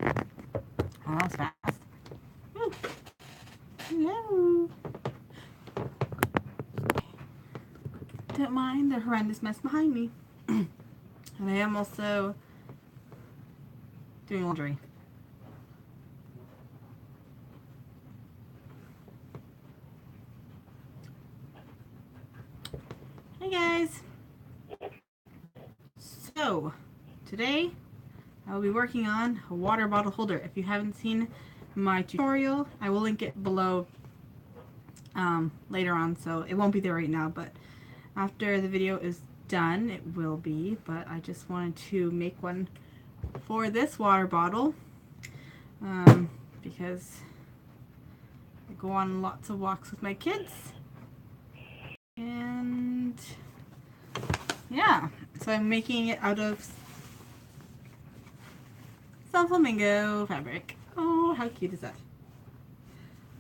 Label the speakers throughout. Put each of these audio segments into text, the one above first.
Speaker 1: Oh, that was fast. Woo. Hello. Don't mind the horrendous mess behind me. And I am also doing laundry. Hey guys. So, today I will be working on a water bottle holder. If you haven't seen my tutorial, I will link it below later on, so it won't be there right now, but after the video is done, it will be. But I just wanted to make one for this water bottle because I go on lots of walks with my kids, and yeah, so I'm making it out of some flamingo fabric. Oh, how cute is that?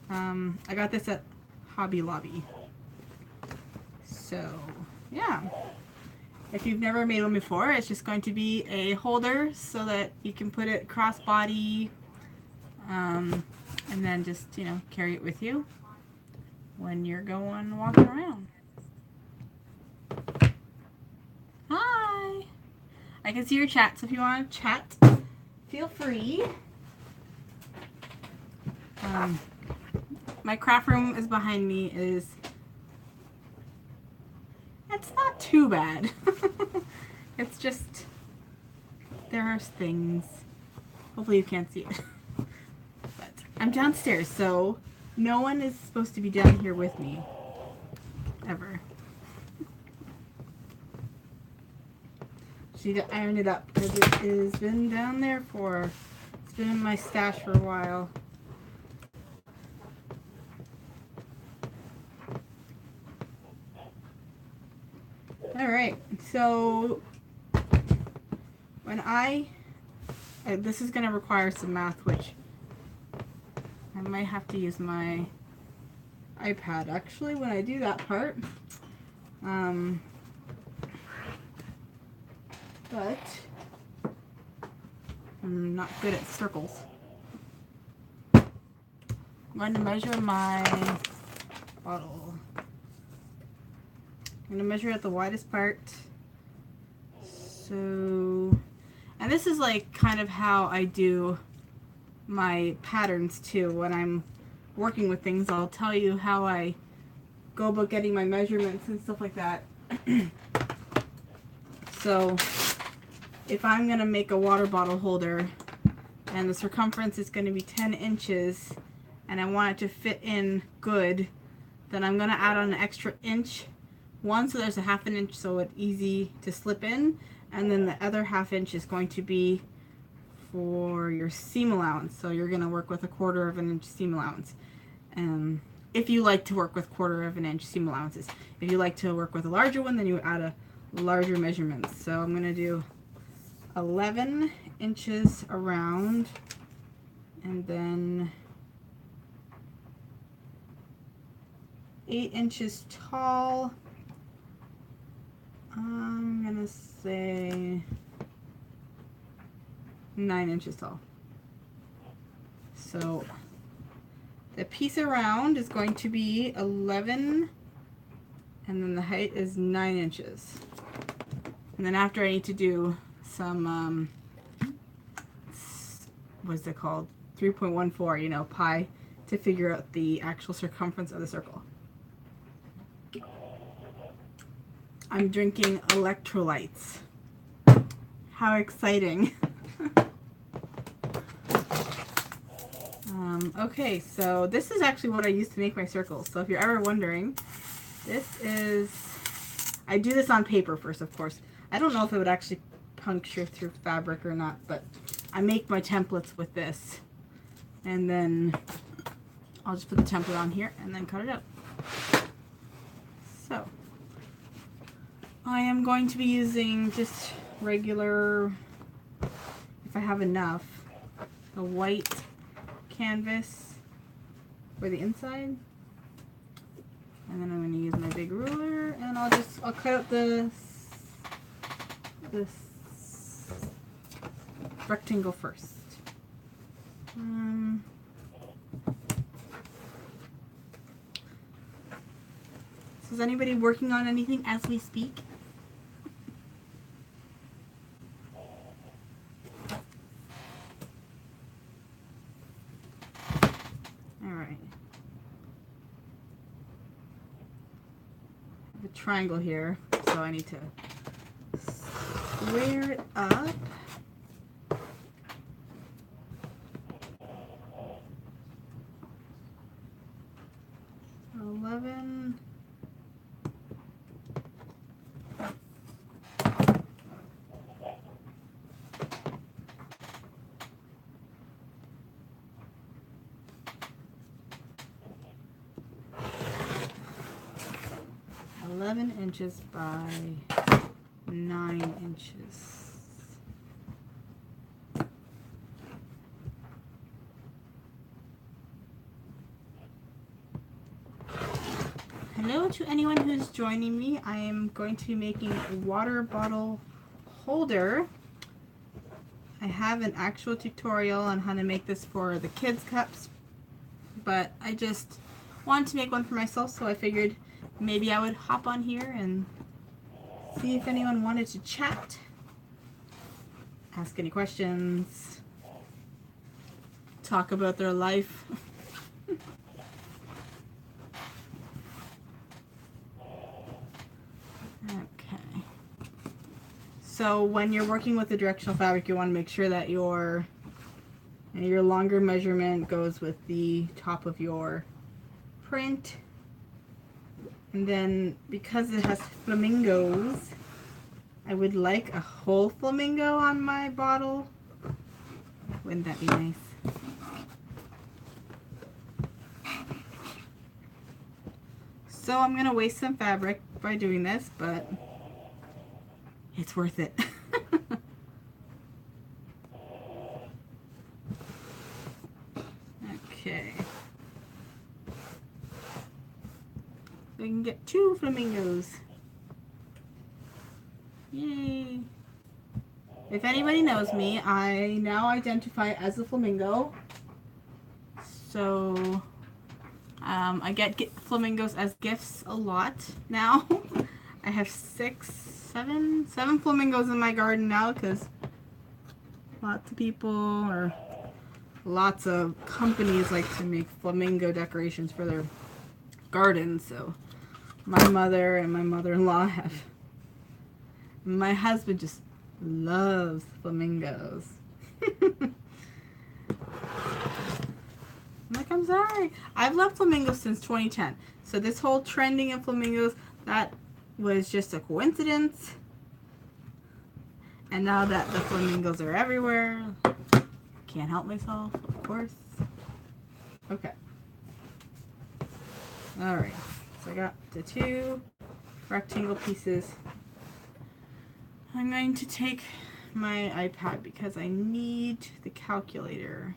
Speaker 1: I got this at Hobby Lobby. So, yeah. If you've never made one before, it's just going to be a holder so that you can put it crossbody, and then just, you know, carry it with you when you're going walking around. Hi! I can see your chat, so if you want to chat, feel free. My craft room is behind me. It's not too bad. It's just, there are things. Hopefully you can't see it. But I'm downstairs, so no one is supposed to be down here with me. Ever. She need to iron it up because it has been down there for, it's been in my stash for a while. Alright, so when this is going to require some math, which I might have to use my iPad actually when I do that part. But I'm not good at circles. I'm going to measure my bottle. I'm going to measure at the widest part. So, and this is like kind of how I do my patterns too. When I'm working with things, I'll tell you how I go about getting my measurements and stuff like that. So, if I'm going to make a water bottle holder and the circumference is going to be 10 inches and I want it to fit in good, then I'm going to add on an extra inch. One, so there's a ½ inch so it's easy to slip in, and then the other ½ inch is going to be for your seam allowance. So you're going to work with a 1/4 inch seam allowance. If you like to work with 1/4 inch seam allowances. If you like to work with a larger one, then you would add a larger measurement. So I'm going to do 11 inches around, and then 8 inches tall. I'm gonna say 9 inches tall. So the piece around is going to be 11, and then the height is 9 inches. And then after I need to do some, what's it called? 3.14, you know, pi, to figure out the actual circumference of the circle. I'm drinking electrolytes. How exciting. Okay, so this is actually what I use to make my circles. So if you're ever wondering, I do this on paper first, of course. I don't know if it would actually puncture through fabric or not, but I make my templates with this. And then I'll just put the template on here and then cut it out. So I am going to be using just regular, if I have enough, the white canvas for the inside. And then I'm going to use my big ruler, and I'll cut out this rectangle first. So is anybody working on anything as we speak? Alright. The triangle here, so I need to square it up. $11. Inches by 9 inches. Hello to anyone who's joining me. I am going to be making a water bottle holder. I have an actual tutorial on how to make this for the kids' cups, but I just wanted to make one for myself, so I figured maybe I would hop on here and see if anyone wanted to chat, ask any questions, talk about their life. Okay. So when you're working with the directional fabric, you want to make sure that your longer measurement goes with the top of your print. And then, because it has flamingos, I would like a whole flamingo on my bottle. Wouldn't that be nice? So I'm going to waste some fabric by doing this, but it's worth it. Okay. We can get 2 flamingos. Yay! If anybody knows me, I now identify as a flamingo. So I get flamingos as gifts a lot now. I have 7 flamingos in my garden now because lots of people or lots of companies like to make flamingo decorations for their gardens. So my mother and my mother-in-law have. My husband just loves flamingos. I'm like, I'm sorry. I've loved flamingos since 2010. So this whole trending in flamingos, that was just a coincidence. And now that the flamingos are everywhere, can't help myself, of course. Okay. Alright. So I got the 2 rectangle pieces. I'm going to take my iPad because I need the calculator.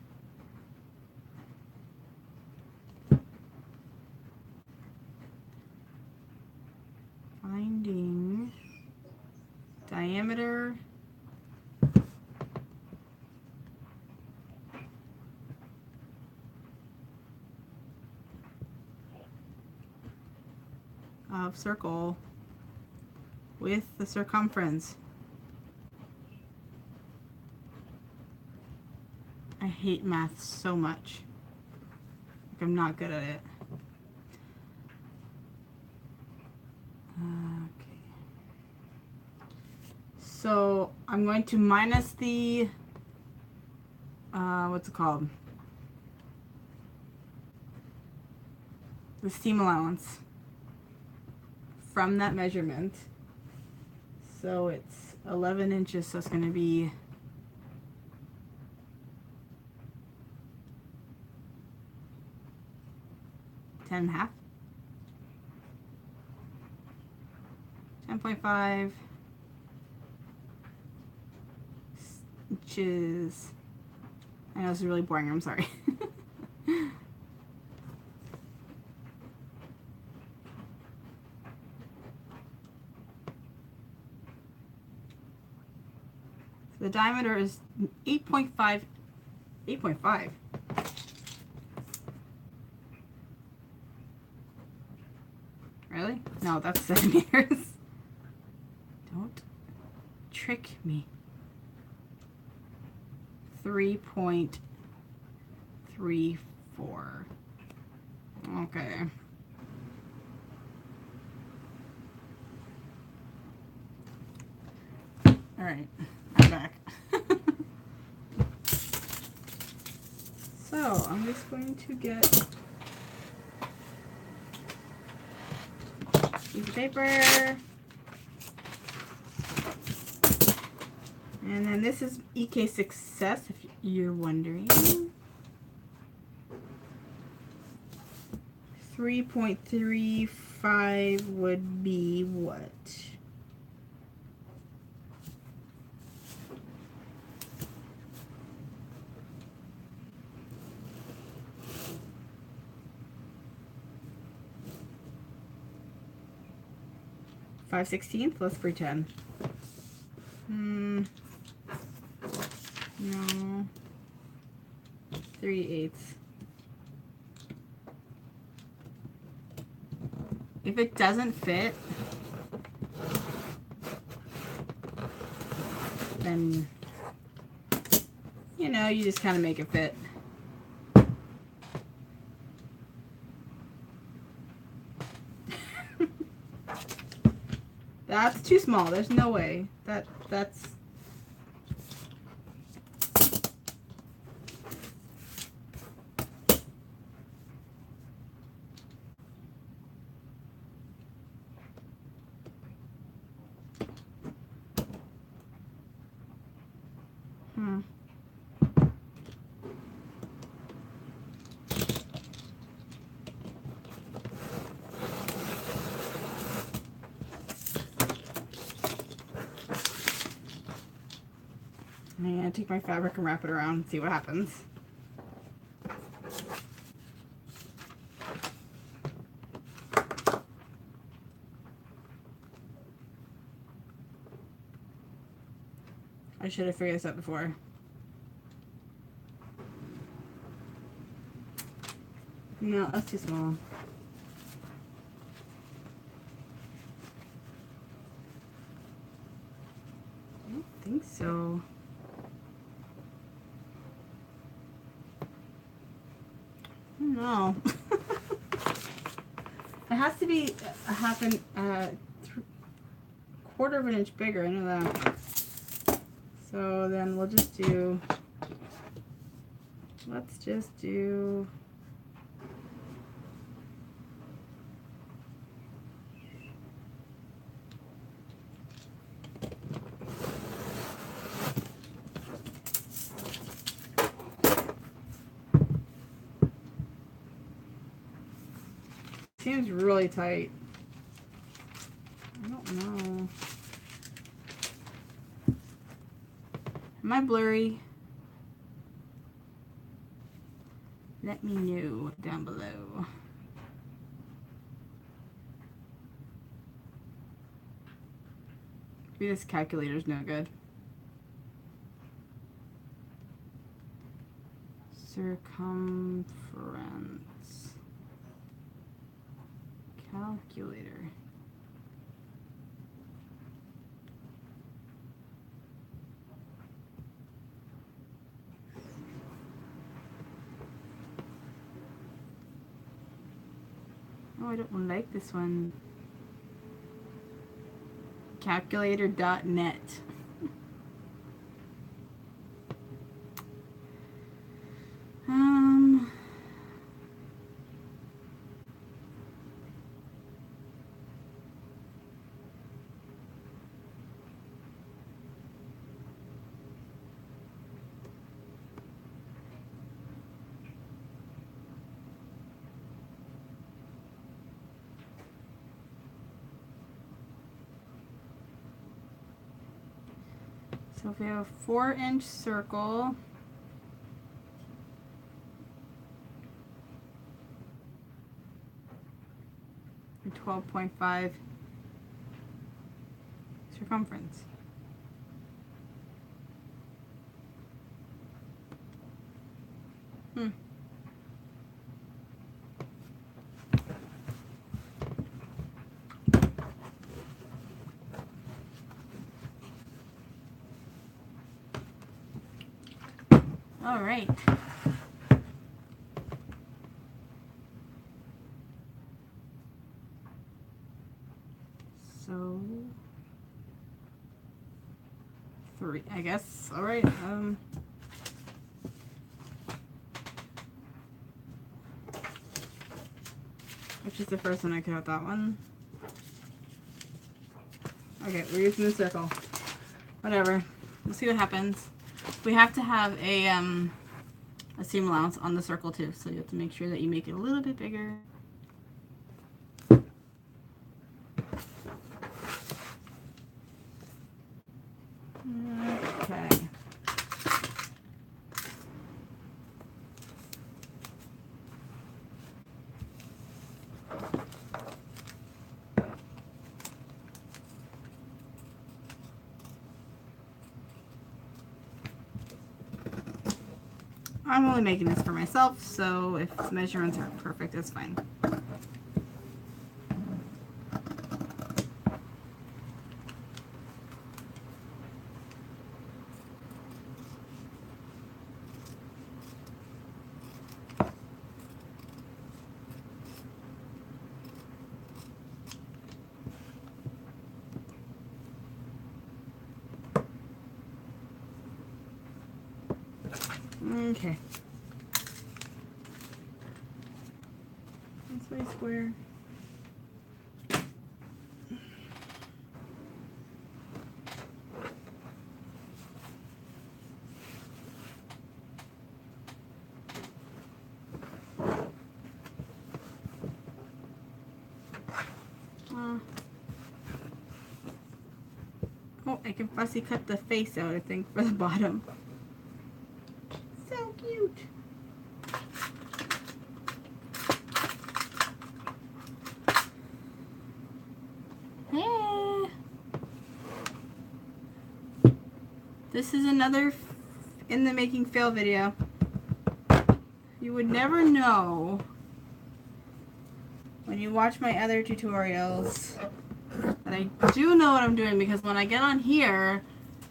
Speaker 1: Finding diameter of circle with the circumference. I hate math so much. Like, I'm not good at it. Okay. So I'm going to minus the what's it called? The seam allowance from that measurement. So it's 11 inches, so it's going to be 10.5. 10.5 inches. I know this is really boring, I'm sorry. So the diameter is 8.5. 8.5. Really? No, that's centimeters. Don't trick me. 3.34. Okay. All right, I'm back. So I'm just going to get a piece of paper. And then this is EK Success, if you're wondering. 3.35 would be what? .5/16? Let's pretend. No. 3/8. If it doesn't fit, then, you know, you just kind of make it fit. That's too small. There's no way. That's I'm gonna take my fabric and wrap it around and see what happens. I should have figured this out before. No, that's too small. I don't think so. No. It has to be a quarter of an inch bigger, I know that. So then we'll just do, let's just do, seems really tight. I don't know. Am I blurry? Let me know down below. Maybe this calculator's no good. Circumference. Calculator. Oh, I don't like this one. Calculator.net. So if we have a 4-inch circle, and 12.5 circumference. All right. So 3, I guess. All right. Which is the first one? I cut out that one. Okay, we're using the circle. Whatever. We'll see what happens. We have to have a seam allowance on the circle too, so you have to make sure that you make it a little bit bigger. Okay. I'm only making this for myself, so if the measurements aren't perfect, that's fine. Okay. This way square. Oh, I can fussy cut the face out, I think, for the bottom. So cute. Hey. This is another in the making fail video. You would never know when you watch my other tutorials that I do know what I'm doing, because when I get on here,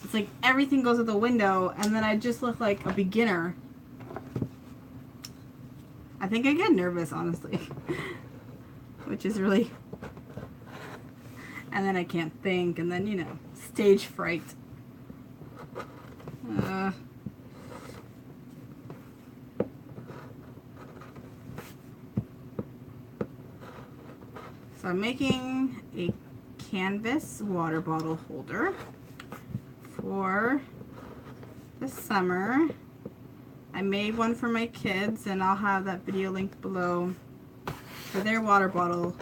Speaker 1: it's like everything goes out the window and then I just look like a beginner. I think I get nervous, honestly, which is really, and then I can't think, and then, you know, stage fright. So I'm making a canvas water bottle holder for the summer. I made one for my kids, and I'll have that video linked below for their water bottle,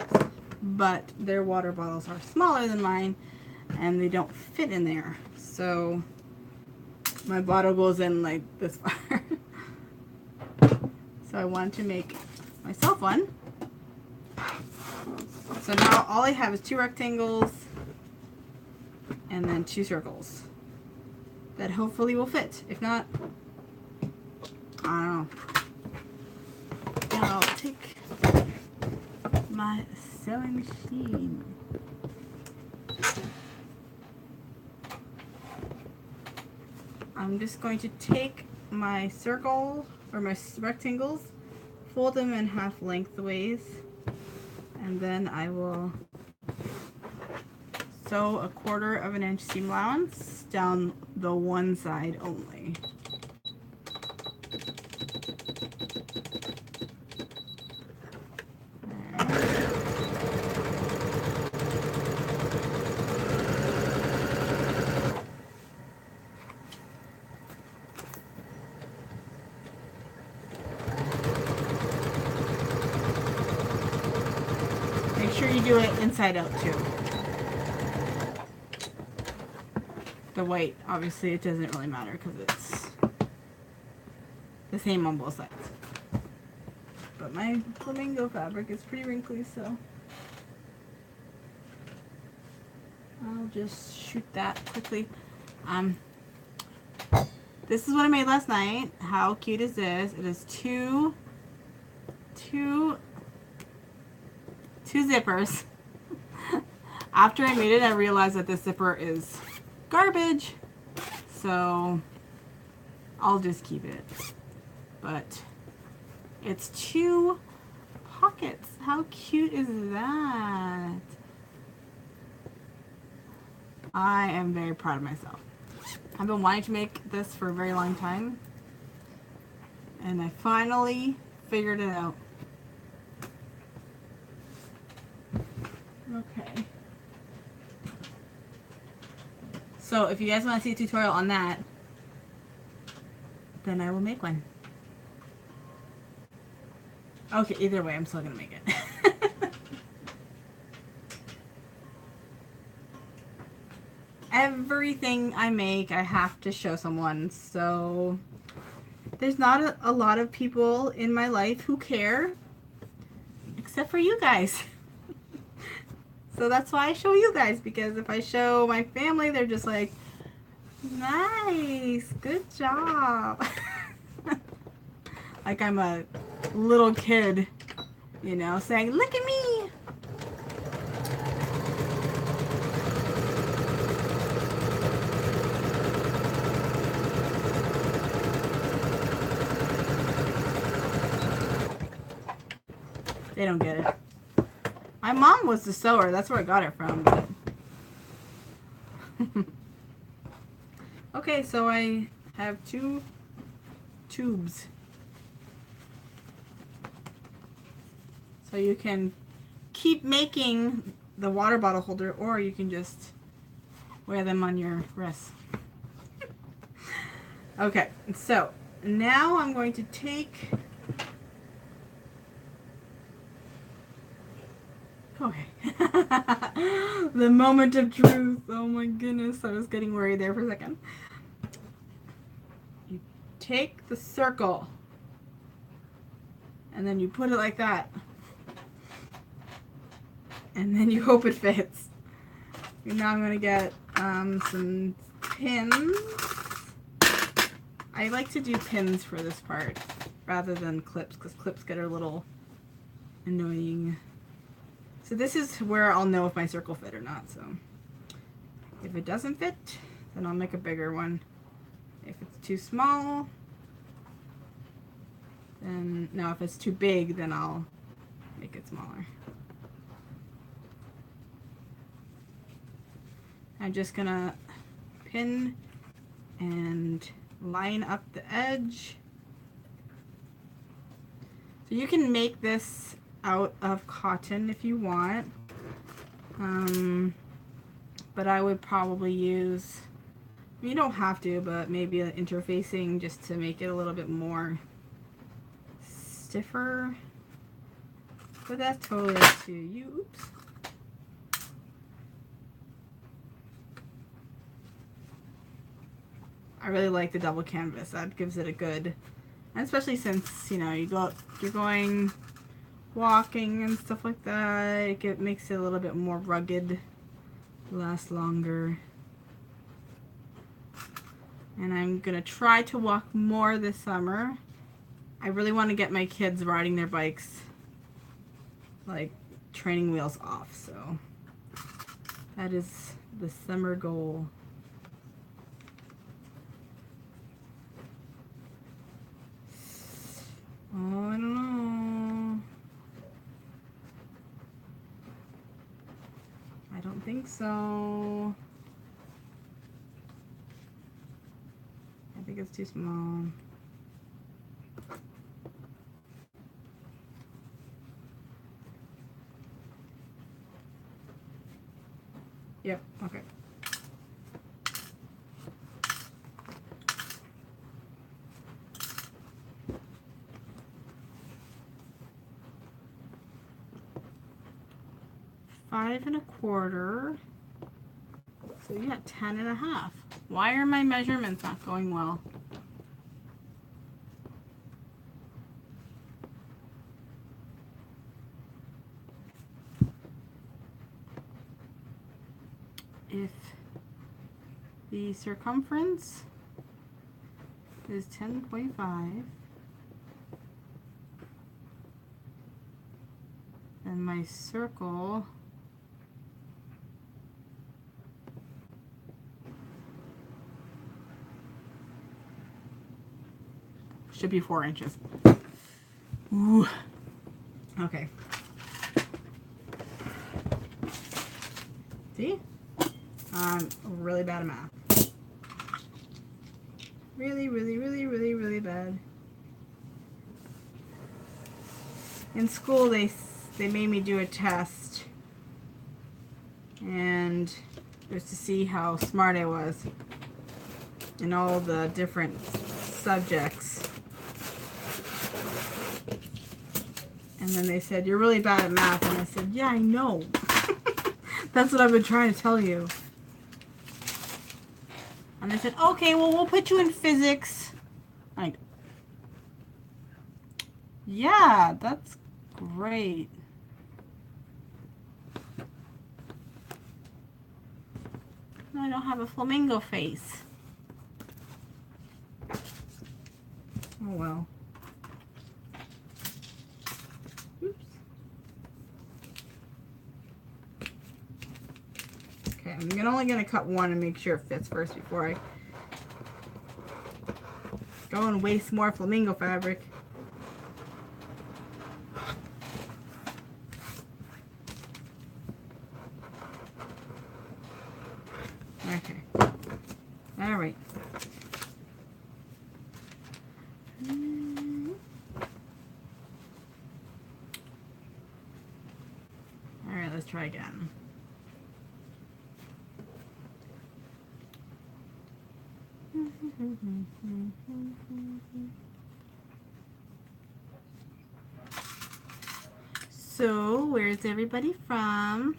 Speaker 1: but their water bottles are smaller than mine and they don't fit in there. So my bottle goes in like this far. So I wanted to make myself one. So now all I have is 2 rectangles and then 2 circles that hopefully will fit. If not, I don't know. And I'll take my sewing machine. I'm just going to take my circle or my rectangles, fold them in half lengthways, and then I will sew a 1/4 inch seam allowance down the one side only. Make sure you do it inside out too. The white, obviously it doesn't really matter because it's the same on both sides. But my flamingo fabric is pretty wrinkly, so I'll just shoot that quickly. This is what I made last night. How cute is this? It is two zippers. After I made it, I realized that this zipper is garbage. So I'll just keep it. But it's 2 pockets. How cute is that? I am very proud of myself. I've been wanting to make this for a very long time, and I finally figured it out. Okay. So if you guys want to see a tutorial on that, then I will make one. Okay, either way, I'm still gonna make it. Everything I make, I have to show someone, so there's not a lot of people in my life who care, except for you guys. So that's why I show you guys, because if I show my family, they're just like, nice, good job. Like I'm a little kid, you know, saying, look at me. They don't get it. My mom was the sewer. That's where I got it from. But okay, so I have 2 tubes. So you can keep making the water bottle holder, or you can just wear them on your wrist. Okay, so now I'm going to take... Okay. The moment of truth. Oh my goodness, I was getting worried there for a second. You take the circle and then you put it like that. And then you hope it fits. And now I'm going to get some pins. I like to do pins for this part rather than clips, because clips get a little annoying. So this is where I'll know if my circle fit or not. So if it doesn't fit, then I'll make a bigger one. If it's too small, then no, if it's too big, then I'll make it smaller. I'm just gonna pin and line up the edge. So you can make this out of cotton if you want, but I would probably use, you don't have to, but maybe an interfacing just to make it a little bit more stiffer, but that's totally up to you. Oops. I really like the double canvas. That gives it a good, and especially since, you know, you're going walking and stuff like that, it makes it a little bit more rugged, last longer. And I'm gonna try to walk more this summer. I really want to get my kids riding their bikes, like training wheels off, so that is the summer goal. Oh, I don't know. I don't think so. I think it's too small. Yep, okay. Five and a quarter. So you got 10 and a half. Why are my measurements not going well? If the circumference is 10.5, then my circle Should be 4 inches. Ooh. Okay. See? I'm really bad at math. Really, really, really, really, really bad. In school, they made me do a test, and it was to see how smart I was in all the different subjects. And then they said, "You're really bad at math," and I said, "Yeah, I know." That's what I've been trying to tell you. And they said, "Okay, well, we'll put you in physics." Like, yeah, that's great. I don't have a flamingo face. Oh well. Oops. Okay, I'm only going to cut one and make sure it fits first before I go and waste more flamingo fabric. Okay. All right. All right, let's try again. So, where's everybody from?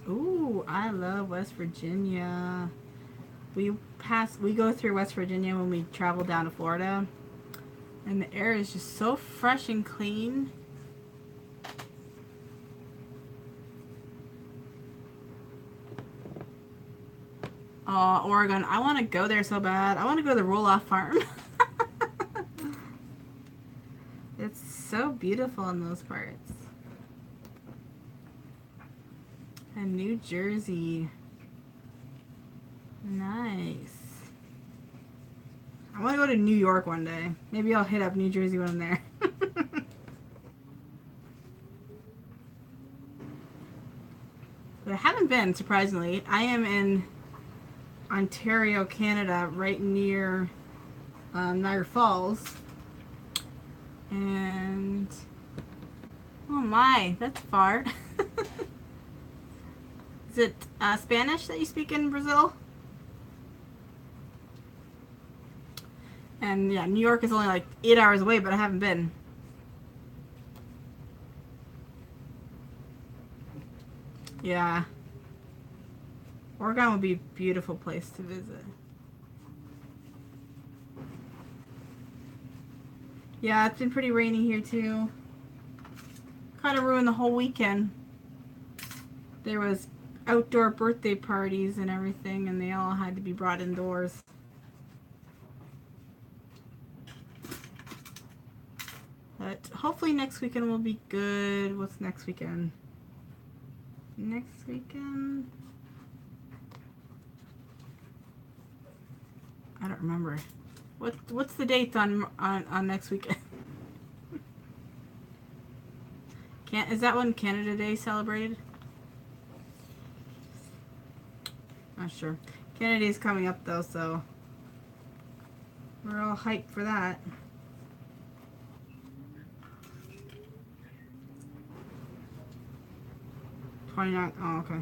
Speaker 1: Ooh, I love West Virginia. We go through West Virginia when we travel down to Florida, and the air is just so fresh and clean. Oregon, I want to go there so bad. I want to go to the roll-off farm. It's so beautiful in those parts. And New Jersey. Nice. I want to go to New York one day. Maybe I'll hit up New Jersey when I'm there. But I haven't been, surprisingly. I am in Ontario, Canada, right near Niagara Falls. And oh my, that's far. Is it Spanish that you speak in Brazil? And yeah, New York is only like 8 hours away, but I haven't been. Yeah. Oregon would be a beautiful place to visit. Yeah, it's been pretty rainy here too. Kind of ruined the whole weekend. There was outdoor birthday parties and everything, and they all had to be brought indoors. But hopefully next weekend will be good. What's next weekend? Next weekend? I don't remember. What's the dates on next weekend? Is that when Canada Day celebrated? Not sure. Canada Day's coming up though, so we're all hyped for that. $29. Oh, okay.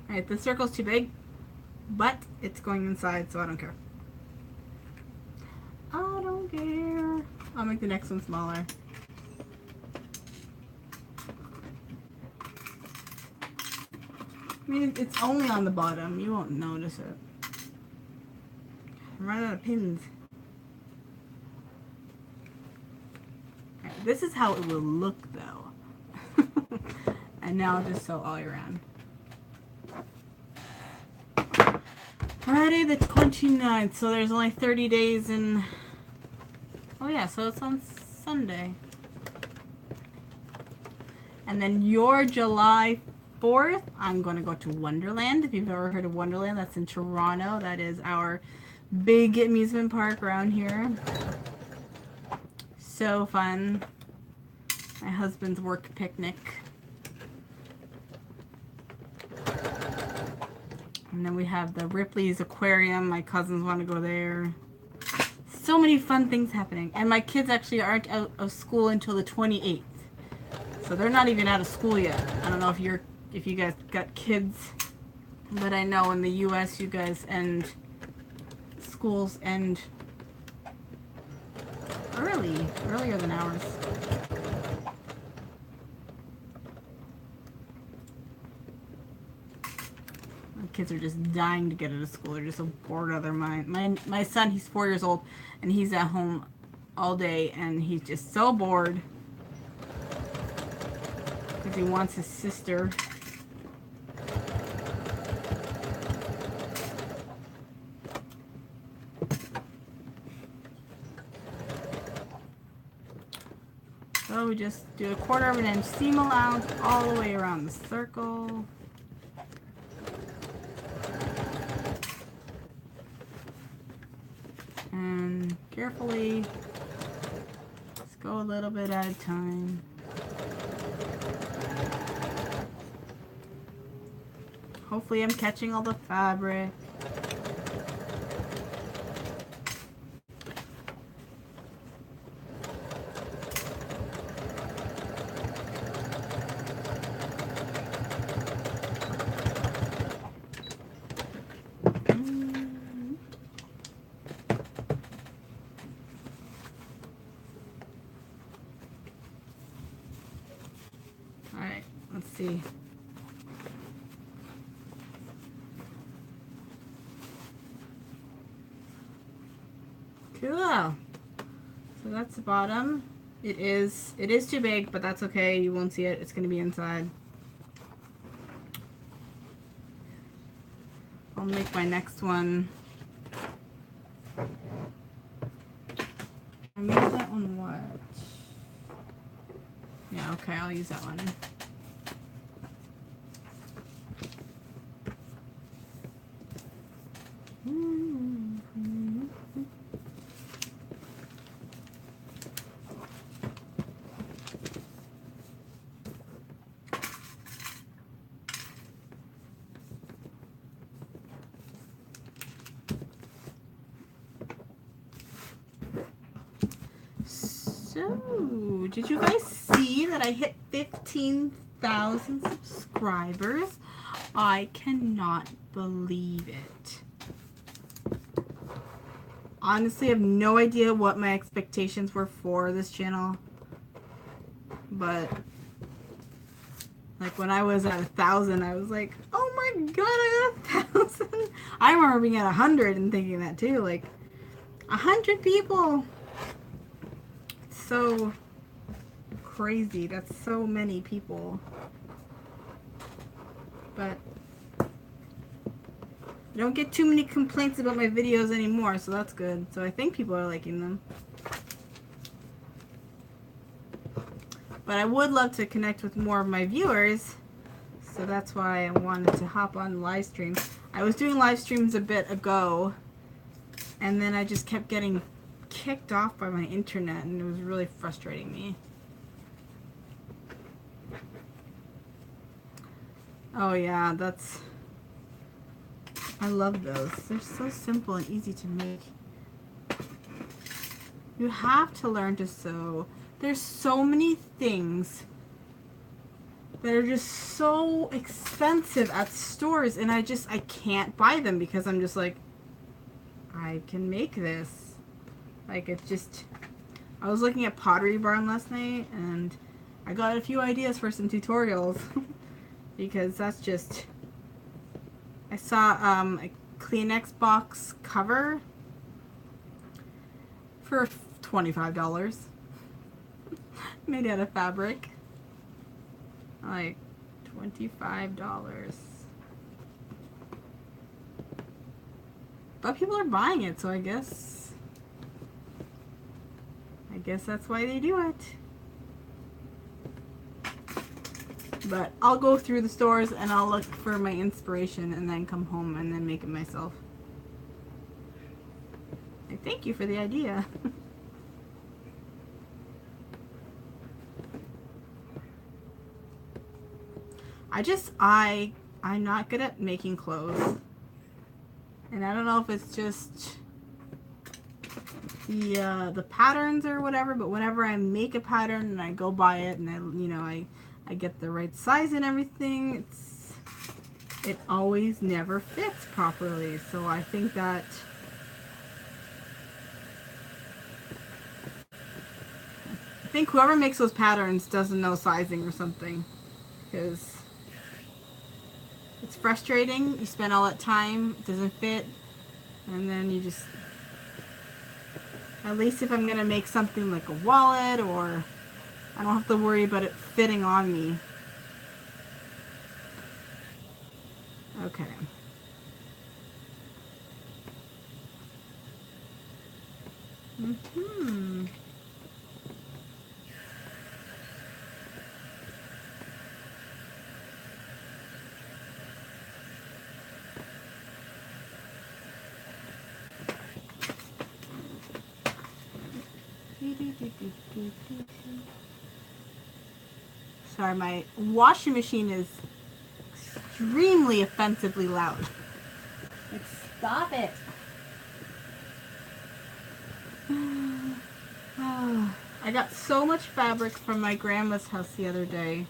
Speaker 1: Alright, the circle's too big, but it's going inside, so I don't care. I don't care. I'll make the next one smaller. I mean, it's only on the bottom. You won't notice it. I'm running out of pins. This is how it will look though. And now I'll just sew all around. Friday the 29th, so there's only 30 days in... Oh yeah, so it's on Sunday. And then your July 4th, I'm going to go to Wonderland. If you've ever heard of Wonderland, that's in Toronto. That is our big amusement park around here. So fun. My husband's work picnic. And then we have the Ripley's Aquarium. My cousins want to go there. So many fun things happening. And my kids actually aren't out of school until the 28th. So they're not even out of school yet. I don't know if you guys got kids, but I know in the US you guys schools end earlier than ours. My kids are just dying to get out of school. They're just so bored out of their mind. My son, he's 4 years old, and he's at home all day, and he's just so bored because he wants his sister. So we just do a 1/4 of an inch seam allowance all the way around the circle. And carefully, just go a little bit at a time. Hopefully I'm catching all the fabric. Alright, let's see. Cool. So that's the bottom. It is too big, but that's okay. You won't see it. It's going to be inside. I'll make my next one. I made that one what? Yeah, okay, I'll use that one. So, did you guys see that I hit 15,000 subscribers? I cannot believe it. Honestly, I have no idea what my expectations were for this channel. But, like, when I was at 1,000, I was like, oh my god, I got 1,000. I remember being at 100 and thinking that too. Like, 100 people. So crazy. That's so many people. But I don't get too many complaints about my videos anymore, so that's good. So I think people are liking them. But I would love to connect with more of my viewers, so that's why I wanted to hop on the live stream. I was doing live streams a bit ago, and then I just kept getting kicked off by my internet, and it was really frustrating me. Oh yeah, I love those. They're so simple and easy to make. You have to learn to sew. There's so many things that are just so expensive at stores, and I can't buy them because I'm just like, I can make this. Like, it's just, I was looking at Pottery Barn last night, and I got a few ideas for some tutorials. Because that's just, I saw a Kleenex box cover for $25. made out of fabric. Like $25. But people are buying it, so I guess that's why they do it. But I'll go through the stores and I'll look for my inspiration and then come home and then make it myself. Thank you for the idea. I'm not good at making clothes. And I don't know if it's just the patterns or whatever, but whenever I make a pattern and I go buy it and I get the right size and everything, it always never fits properly. So I think that whoever makes those patterns doesn't know sizing or something, because it's frustrating. You spend all that time, it doesn't fit, and then you just, at least if I'm gonna make something like a wallet, or I don't have to worry about it fitting on me. Okay. Sorry, my washing machine is extremely offensively loud. Like, stop it. I got so much fabric from my grandma's house the other day.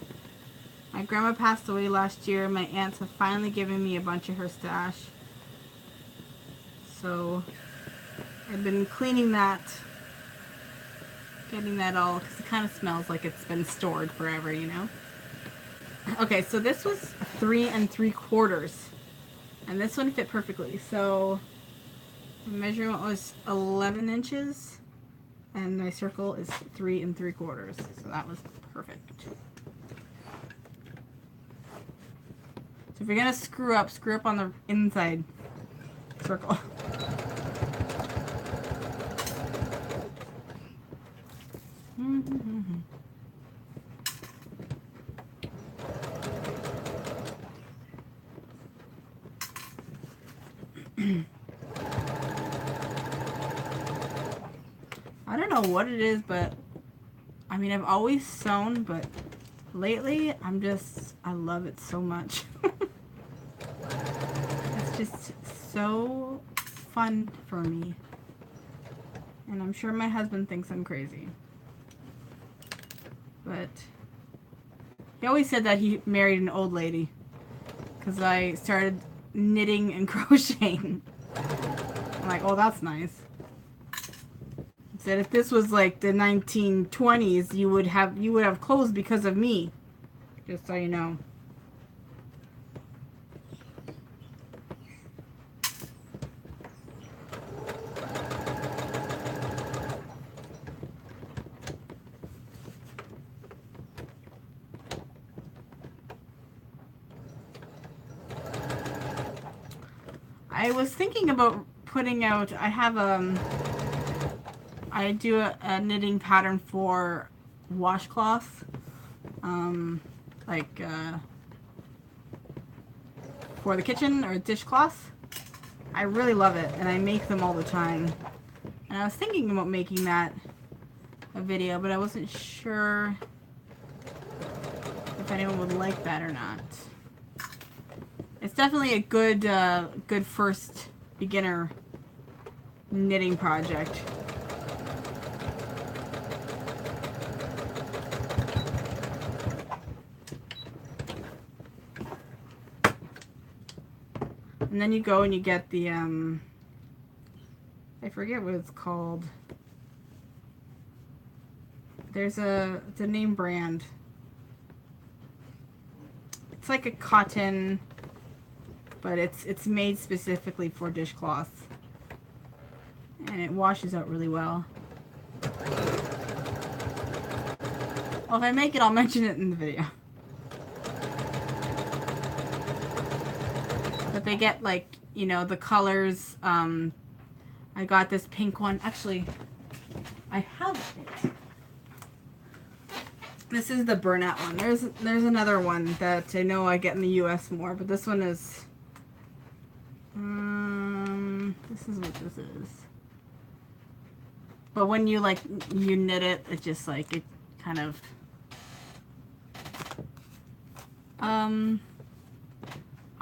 Speaker 1: My grandma passed away last year. My aunts have finally given me a bunch of her stash. So I've been cleaning that, getting that all, because it kind of smells like it's been stored forever, you know. Okay, so this was 3 3/4, and this one fit perfectly. So the measurement was 11 inches, and my circle is 3 3/4, so that was perfect. So if you're gonna screw up on the inside circle. I don't know what it is, but I mean, I've always sewn, but lately I love it so much. It's just so fun for me. And I'm sure my husband thinks I'm crazy. But he always said that he married an old lady, because I started knitting and crocheting. I'm like, oh, that's nice. He said if this was like the 1920s, you would have clothes because of me. Just so you know. I was thinking about putting out, I do a knitting pattern for washcloths, for the kitchen or dishcloths. I really love it, and I make them all the time. And I was thinking about making that a video, but I wasn't sure if anyone would like that or not. It's definitely a good first beginner knitting project. And then you go and you get the, I forget what it's called. It's a name brand. It's like a cotton, but it's made specifically for dishcloths, and it washes out really well. Well, if I make it, I'll mention it in the video. But they get, like, you know, the colors. I got this pink one. Actually, I have it. This is the burnout one. There's another one that I know I get in the US more, but this one is this is what this is. But when you you knit it, it just like it kind of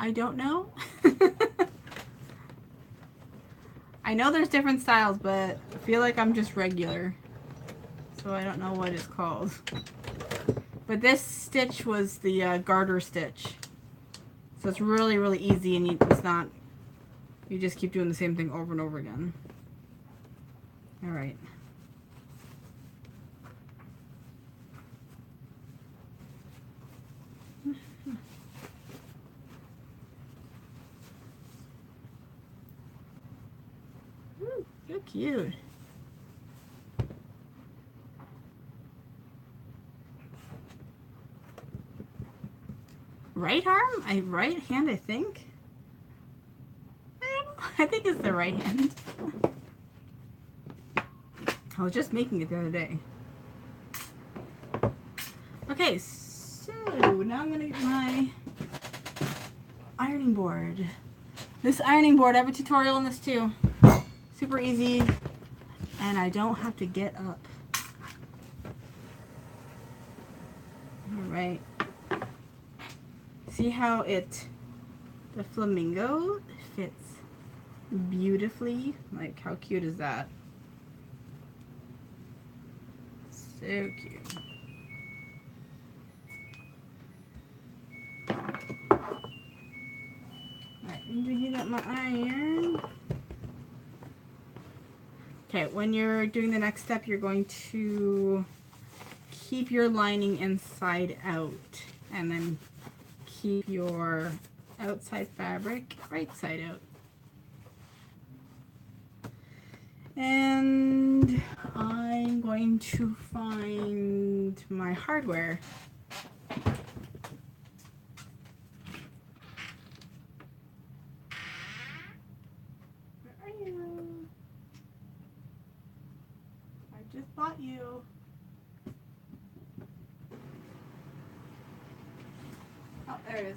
Speaker 1: I don't know. I know there's different styles, but I feel like I'm just regular. So I don't know what it's called. But this stitch was the Garter Stitch. So it's really, really easy, and it's not, you just keep doing the same thing over and over again. Alright. Ooh, so cute. Right arm? Right hand, I think. I think it's the right hand. I was just making it the other day. Okay, so now I'm gonna get my ironing board. This ironing board, I have a tutorial on this too. Super easy, and I don't have to get up. Alright. See how the flamingo fits beautifully? Like, how cute is that? So cute. Alright, I'm gonna heat up my iron. Okay, when you're doing the next step, you're going to keep your lining inside out, and then keep your outside fabric right side out. And I'm going to find my hardware. Where are you? I just bought you. Oh, there it is.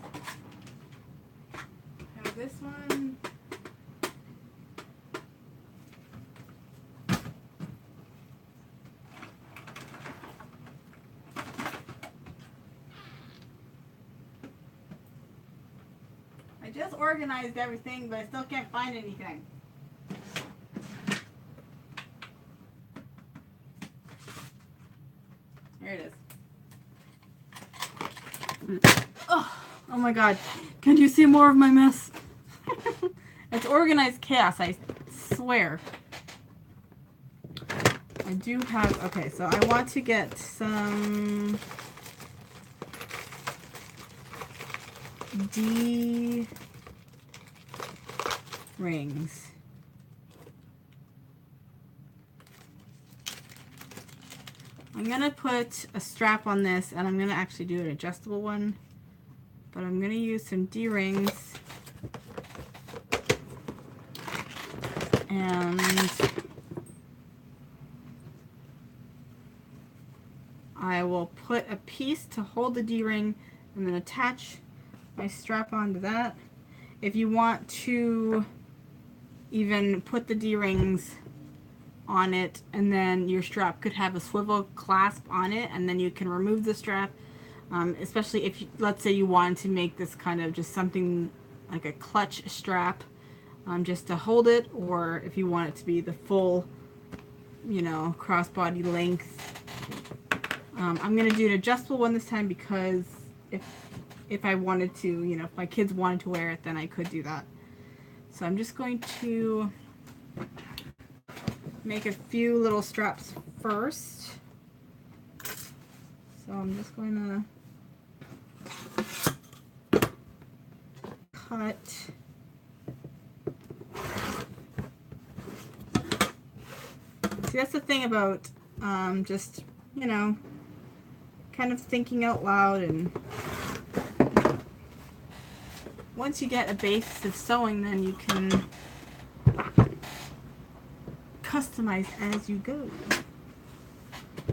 Speaker 1: Now this one. I just organized everything, but I still can't find anything. Here it is. Oh my god. Can you see more of my mess? It's organized chaos, I swear. I do have, okay, so I want to get some D rings. I'm gonna put a strap on this, and I'm gonna actually do an adjustable one, but I'm gonna use some D rings, and I will put a piece to hold the D ring and then attach my strap onto that. If you want to even put the D-rings on it, and then your strap could have a swivel clasp on it, and then you can remove the strap, especially if, let's say, you wanted to make this kind of just something like a clutch strap, just to hold it, or if you want it to be the full, you know, crossbody length. I'm going to do an adjustable one this time, because if I wanted to, you know, if my kids wanted to wear it, then I could do that. So I'm just going to make a few little straps first. So I'm just going to cut see, that's the thing about just, you know, kind of thinking out loud, and once you get a base of sewing, then you can customize as you go.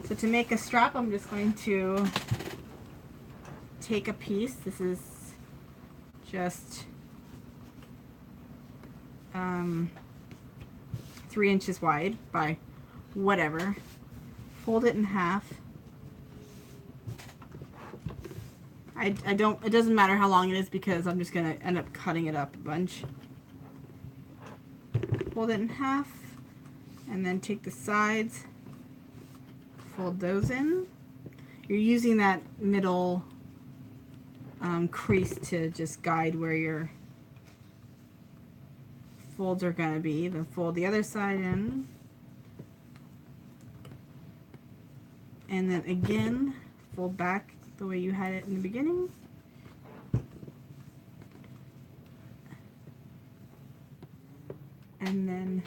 Speaker 1: So to make a strap, I'm just going to take a piece. This is just 3 inches wide by whatever. Fold it in half. I don't, it doesn't matter how long it is because I'm just gonna end up cutting it up a bunch. Fold it in half and then take the sides, fold those in. You're using that middle crease to just guide where your folds are gonna be. Then fold the other side in. And then again, fold back the way you had it in the beginning. And then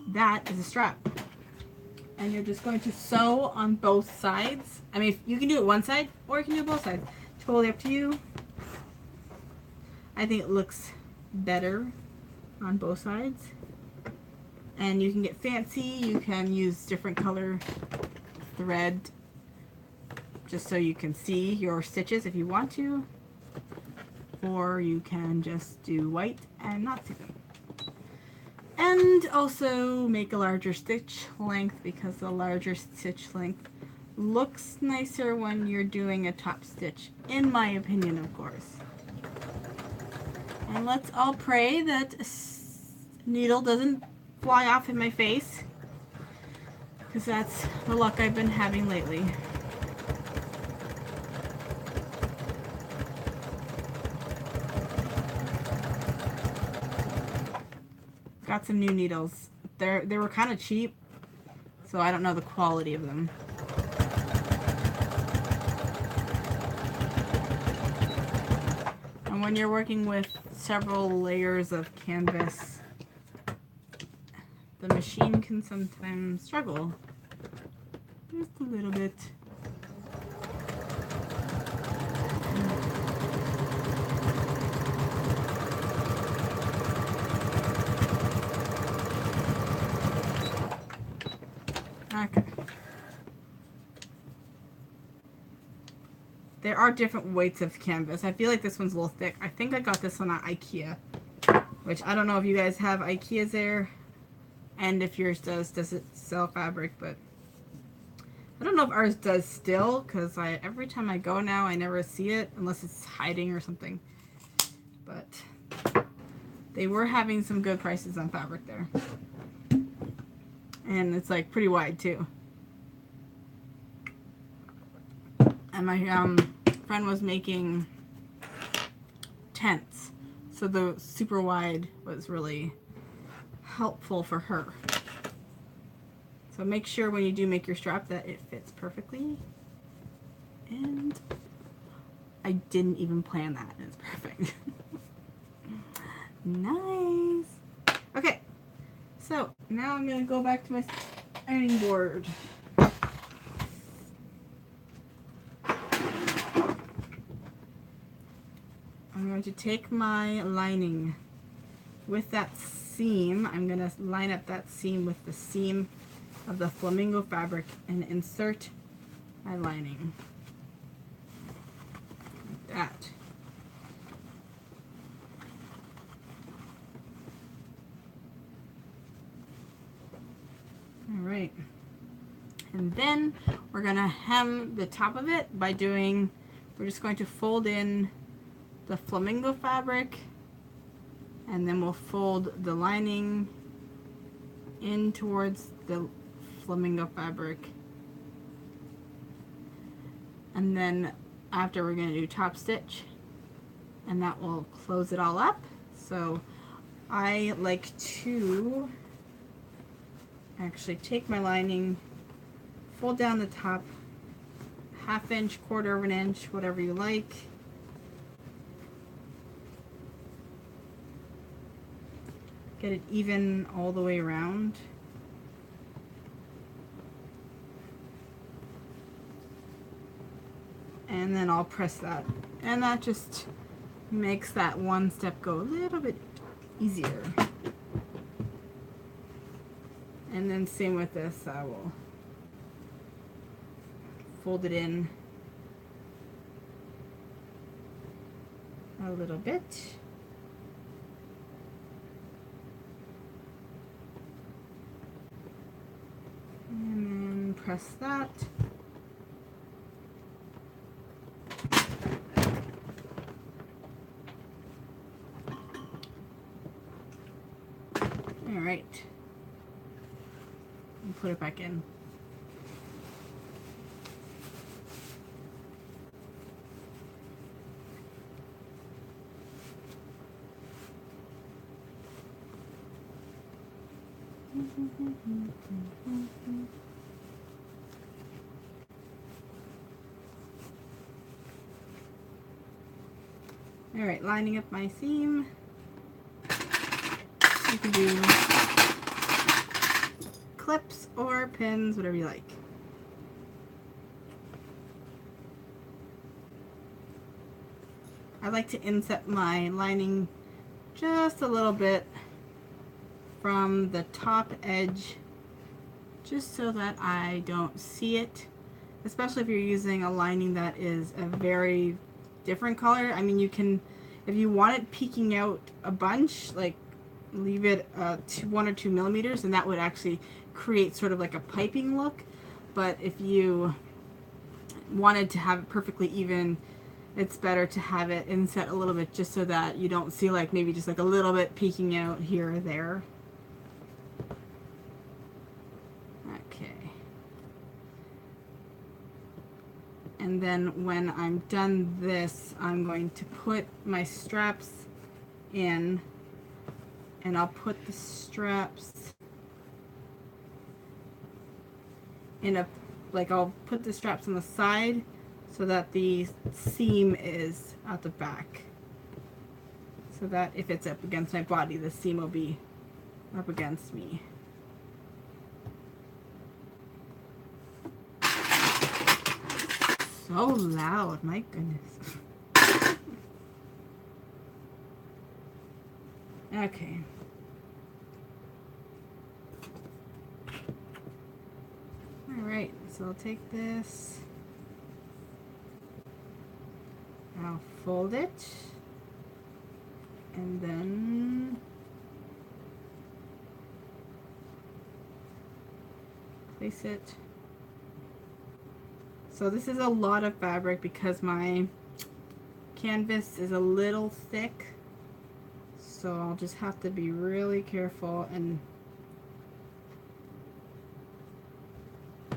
Speaker 1: that is a strap. And you're just going to sew on both sides. I mean, you can do it one side or you can do both sides. Totally up to you. I think it looks better on both sides. And you can get fancy. You can use different color thread just so you can see your stitches if you want to, or you can just do white and not see them. And also make a larger stitch length, because the larger stitch length looks nicer when you're doing a top stitch, in my opinion, of course. And let's all pray that a needle doesn't fly off in my face, because that's the luck I've been having lately. Got some new needles. They were kind of cheap, so I don't know the quality of them. And when you're working with several layers of canvas, the machine can sometimes struggle just a little bit. Okay. There are different weights of canvas. I feel like this one's a little thick. I think I got this one at IKEA, which I don't know if you guys have IKEAs there, and if yours does it sell fabric, but I don't know if ours does still, because every time I go now I never see it unless it's hiding or something. But they were having some good prices on fabric there. And it's like pretty wide too. And my friend was making tents, so the super wide was really helpful for her. So make sure when you do make your strap that it fits perfectly. And I didn't even plan that. It's perfect. Nice. Okay. So now I'm going to go back to my ironing board. I'm going to take my lining with that seam. I'm going to line up that seam with the seam of the flamingo fabric and insert my lining. Like that. Alright, and then we're going to hem the top of it by doing, we're just going to fold in the flamingo fabric, and then we'll fold the lining in towards the flamingo fabric, and then after we're going to do top stitch, and that will close it all up. So I like to actually take my lining, fold down the top, 1/2 inch, 1/4 of an inch, whatever you like. Get it even all the way around. and then I'll press that, and that just makes that one step go a little bit easier. And then same with this, I will fold it in a little bit. And then press that. All right. And put it back in. All right, lining up my seam. You can do clips or pins, whatever you like. I like to inset my lining just a little bit from the top edge, just so that I don't see it, especially if you're using a lining that is a very different color. I mean, you can, if you want it peeking out a bunch, like leave it 1 or 2 millimeters, and that would actually create sort of like a piping look. But if you wanted to have it perfectly even, it's better to have it inset a little bit, just so that you don't see like maybe just like a little bit peeking out here or there. Okay. And then when I'm done this, I'm going to put my straps in, and I'll put the straps in a, like I'll put the straps on the side so that the seam is at the back, so that if it's up against my body, the seam will be up against me. So loud, my goodness. Okay. Alright, so I'll take this, I'll fold it, and then place it. So this is a lot of fabric because my canvas is a little thick, so I'll just have to be really careful and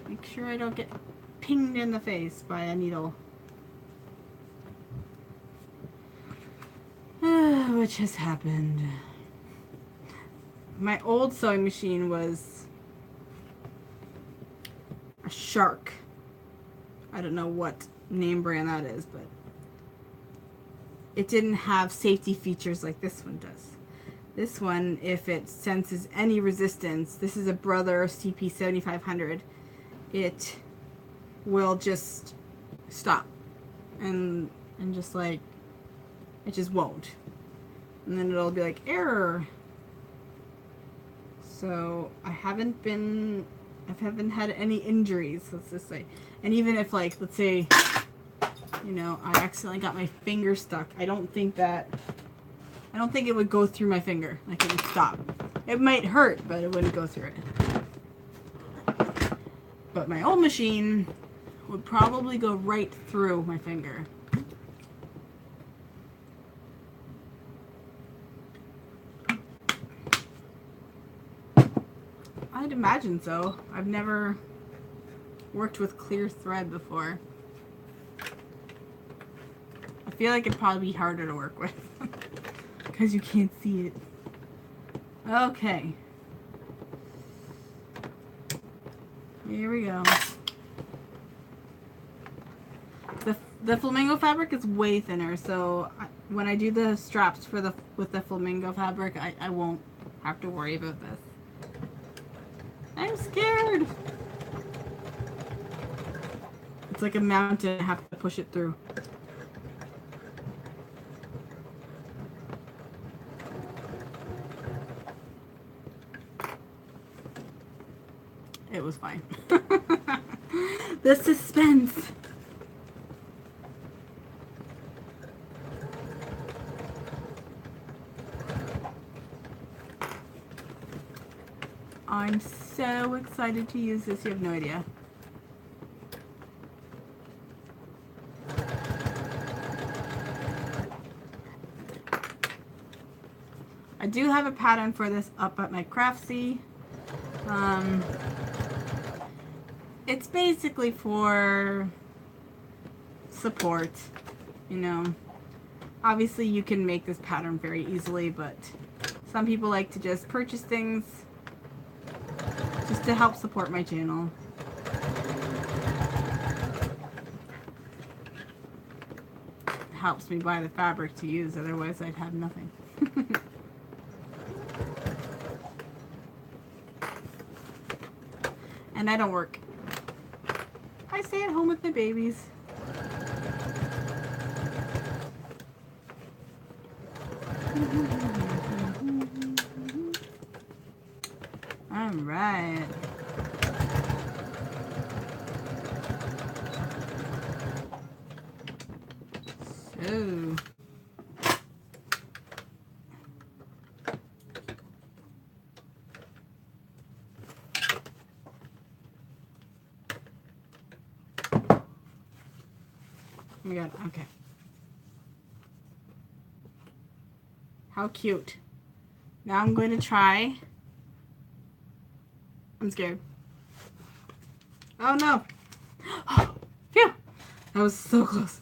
Speaker 1: make sure I don't get pinged in the face by a needle. Which has happened. My old sewing machine was a Shark. I don't know what name brand that is, but it didn't have safety features like this one does. This one, if it senses any resistance, this is a Brother CP 7500, it will just stop and just like, it just won't. And then it'll be like, error. So I haven't had any injuries, let's just say. And even if, like, let's say, you know, I accidentally got my finger stuck, I don't think it would go through my finger. Like, it would stop. It might hurt, but it wouldn't go through it. But my old machine would probably go right through my finger. I'd imagine so. I've never worked with clear thread before. I feel like it'd probably be harder to work with because you can't see it. Okay. Here we go. The flamingo fabric is way thinner, so when I do the straps with the flamingo fabric, I won't have to worry about this. I'm scared. It's like a mountain. I have to push it through. It was fine. The suspense. I'm so excited to use this. You have no idea. I do have a pattern for this up at my Craftsy. It's basically for support, you know. Obviously you can make this pattern very easily, but some people like to just purchase things just to help support my channel. It helps me buy the fabric to use, otherwise I'd have nothing. And I don't work. I stay at home with my babies. All right. So. Oh my god, okay. How cute. Now I'm going to try. I'm scared. Oh no. Phew. That was so close.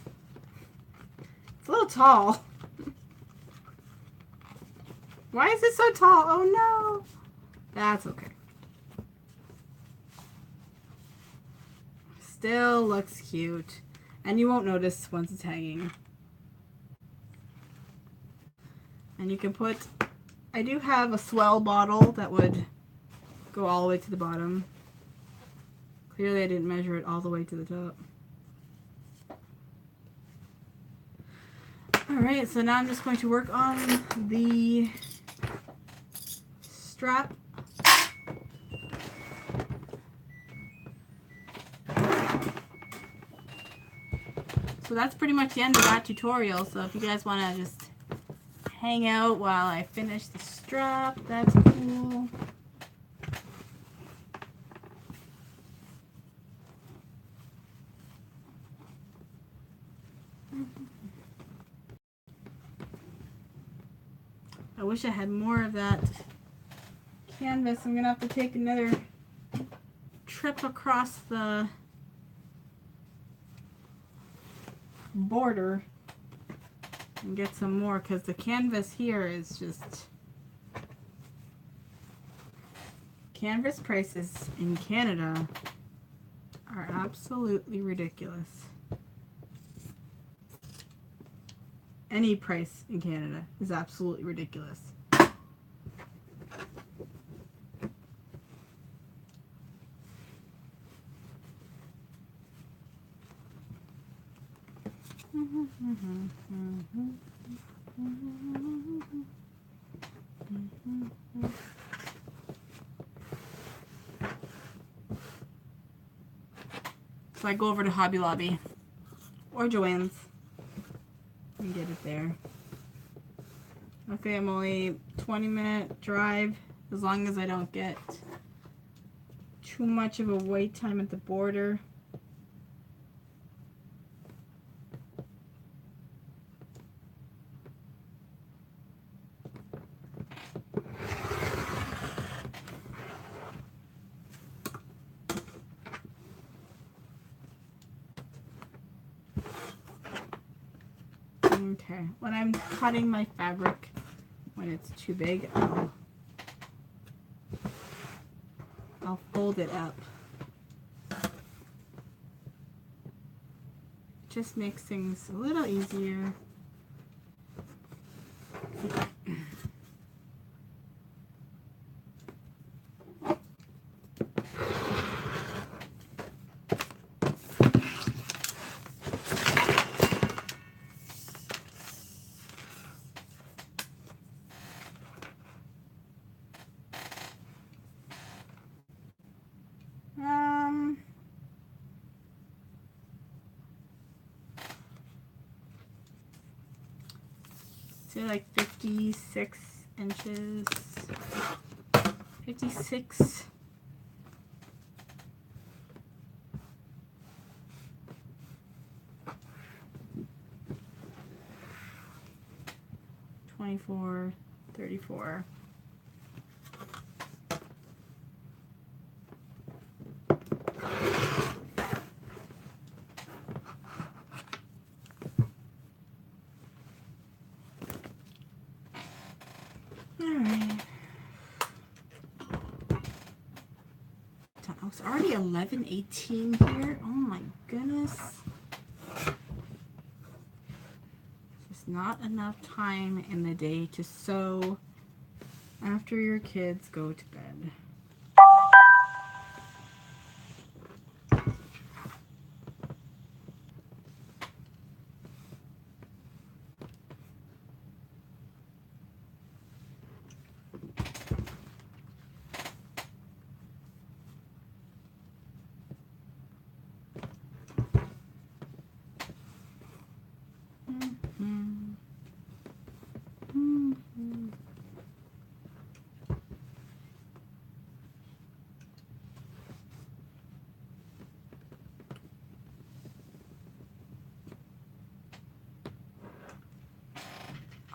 Speaker 1: It's a little tall. Why is it so tall? Oh no. That's okay. Still looks cute. And you won't notice once it's hanging. And you can put, I do have a swell bottle that would go all the way to the bottom. Clearly I didn't measure it all the way to the top. Alright, so now I'm just going to work on the strap. So that's pretty much the end of that tutorial. So if you guys want to just hang out while I finish the strap, that's cool. I wish I had more of that canvas. I'm gonna have to take another trip across the border and get some more, because the canvas here is just, canvas prices in Canada are absolutely ridiculous. Any price in Canada is absolutely ridiculous. So I go over to Hobby Lobby or Joann's and get it there. Okay, I'm only 20-minute drive, as long as I don't get too much of a wait time at the border. Okay, when I'm cutting my fabric, when it's too big, I'll fold it up. Just makes things a little easier. say like 56 inches. 56. $24, $34. Alright. Oh, it's already 11:18 here. Oh my goodness. There's not enough time in the day to sew after your kids go to bed.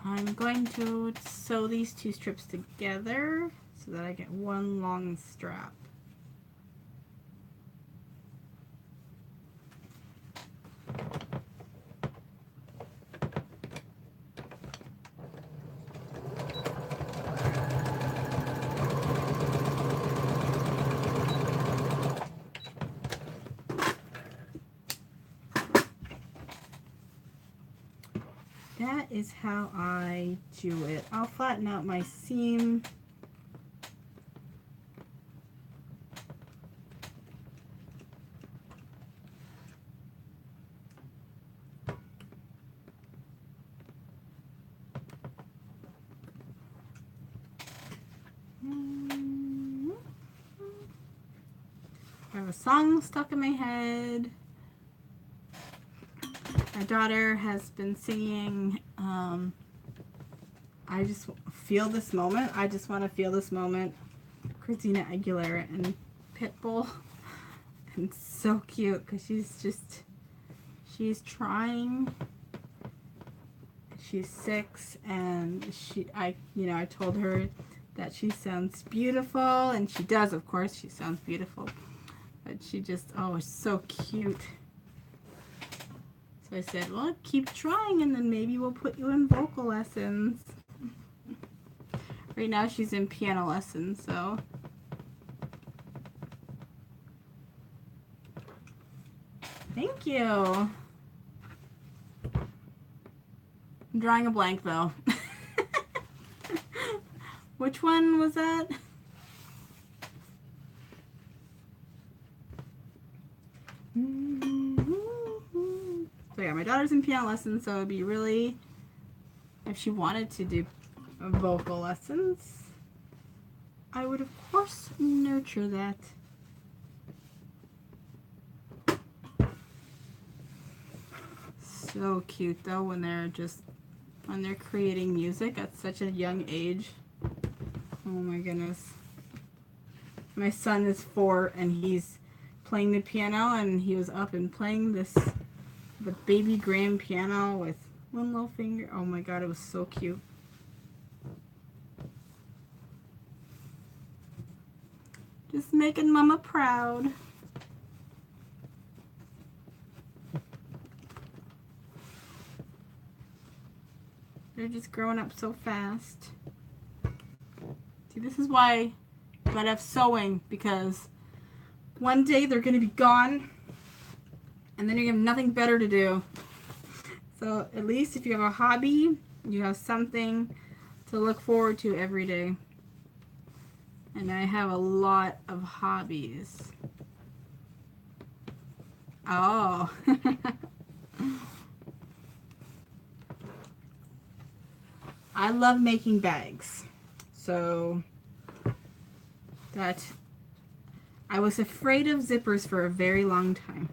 Speaker 1: I'm going to sew these two strips together so that I get one long strap. That is how I do it. I'll flatten out my seam. I have a song stuck in my head. My daughter has been singing, I just feel this moment. I just want to feel this moment. Christina Aguilera and Pitbull. And it's so cute because she's trying. She's 6 and I told her that she sounds beautiful, and she does, of course, she sounds beautiful. But she just, oh, it's so cute. So I said, well, keep trying and then maybe we'll put you in vocal lessons. Right now she's in piano lessons, so. Thank you. I'm drawing a blank though. Which one was that? So yeah, my daughter's in piano lessons, so it'd be really, if she wanted to do vocal lessons, I would of course nurture that. So cute though when they're creating music at such a young age. Oh my goodness. My son is 4 and he's playing the piano, and he was up and playing the baby grand piano with one little finger. Oh my god, it was so cute. Just making mama proud. They're just growing up so fast. See, this is why you gotta have sewing, because one day they're gonna be gone and then you have nothing better to do. So at least if you have a hobby, you have something to look forward to every day. And I have a lot of hobbies. Oh. I love making bags. So that I was afraid of zippers for a very long time.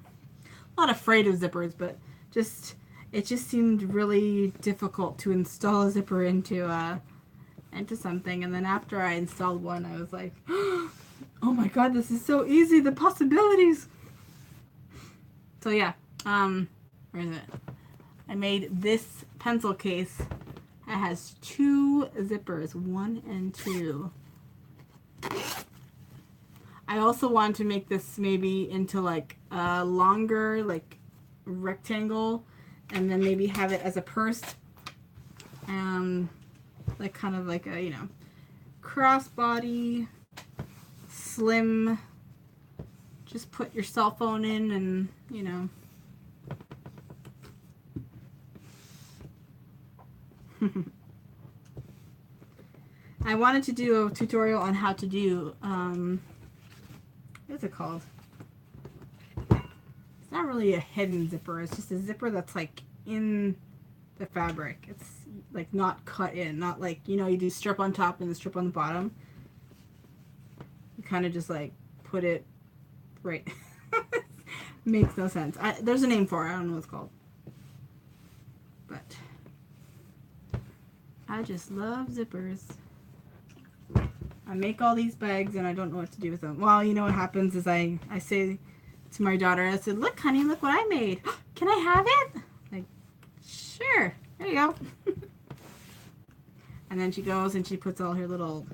Speaker 1: Not afraid of zippers, but just it just seemed really difficult to install a zipper into something. And then after I installed one, I was like, oh my god, this is so easy, the possibilities. So yeah, where is it? I made this pencil case. It has 2 zippers, 1 and 2. I also wanted to make this maybe into like a longer like rectangle, and then maybe have it as a purse, like kind of like a, you know, crossbody, slim, just put your cell phone in and, you know. I wanted to do a tutorial on how to do, what's it called? It's not really a hidden zipper, it's just a zipper that's like in the fabric. It's like not cut in, not like, you know, you do strip on top and the strip on the bottom. You kind of just like put it right. Makes no sense. There's a name for it, I don't know what it's called. But I just love zippers. I make all these bags and I don't know what to do with them. Well, you know what happens is I say to my daughter, I said, look honey, look what I made. Can I have it? Like, sure, there you go. And then she goes and she puts all her little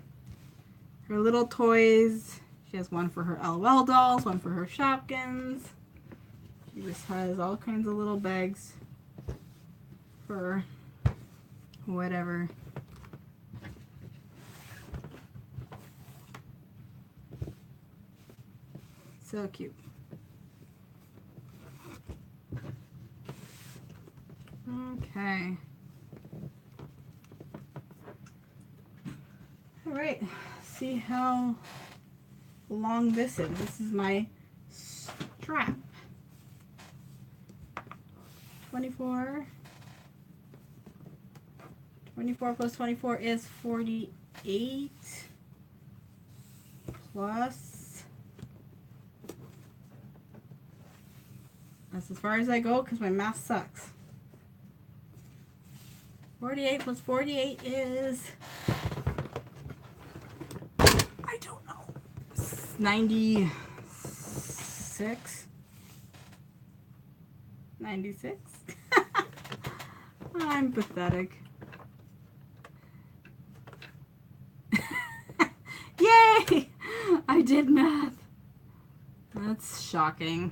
Speaker 1: toys. She has one for her LOL dolls, one for her Shopkins. She just has all kinds of little bags for whatever. So cute. Okay. All right. See how long this is. This is my strap. 24. 24 plus 24 is 48. Plus. That's as far as I go because my math sucks. 48 plus 48 is, I don't know, 96? 96? I'm pathetic. Yay! I did math. That's shocking.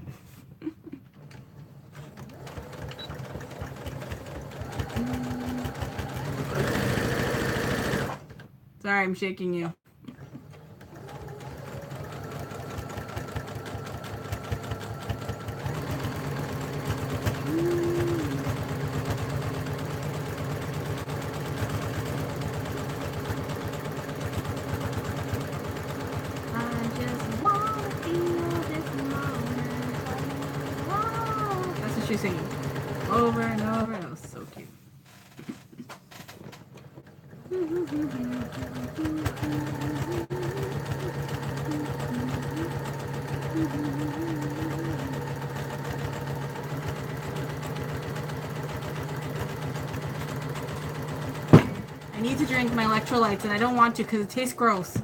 Speaker 1: Sorry, I'm shaking you. That's what she's singing. Over and over. That was so cute. I need to drink my electrolytes and I don't want to because it tastes gross.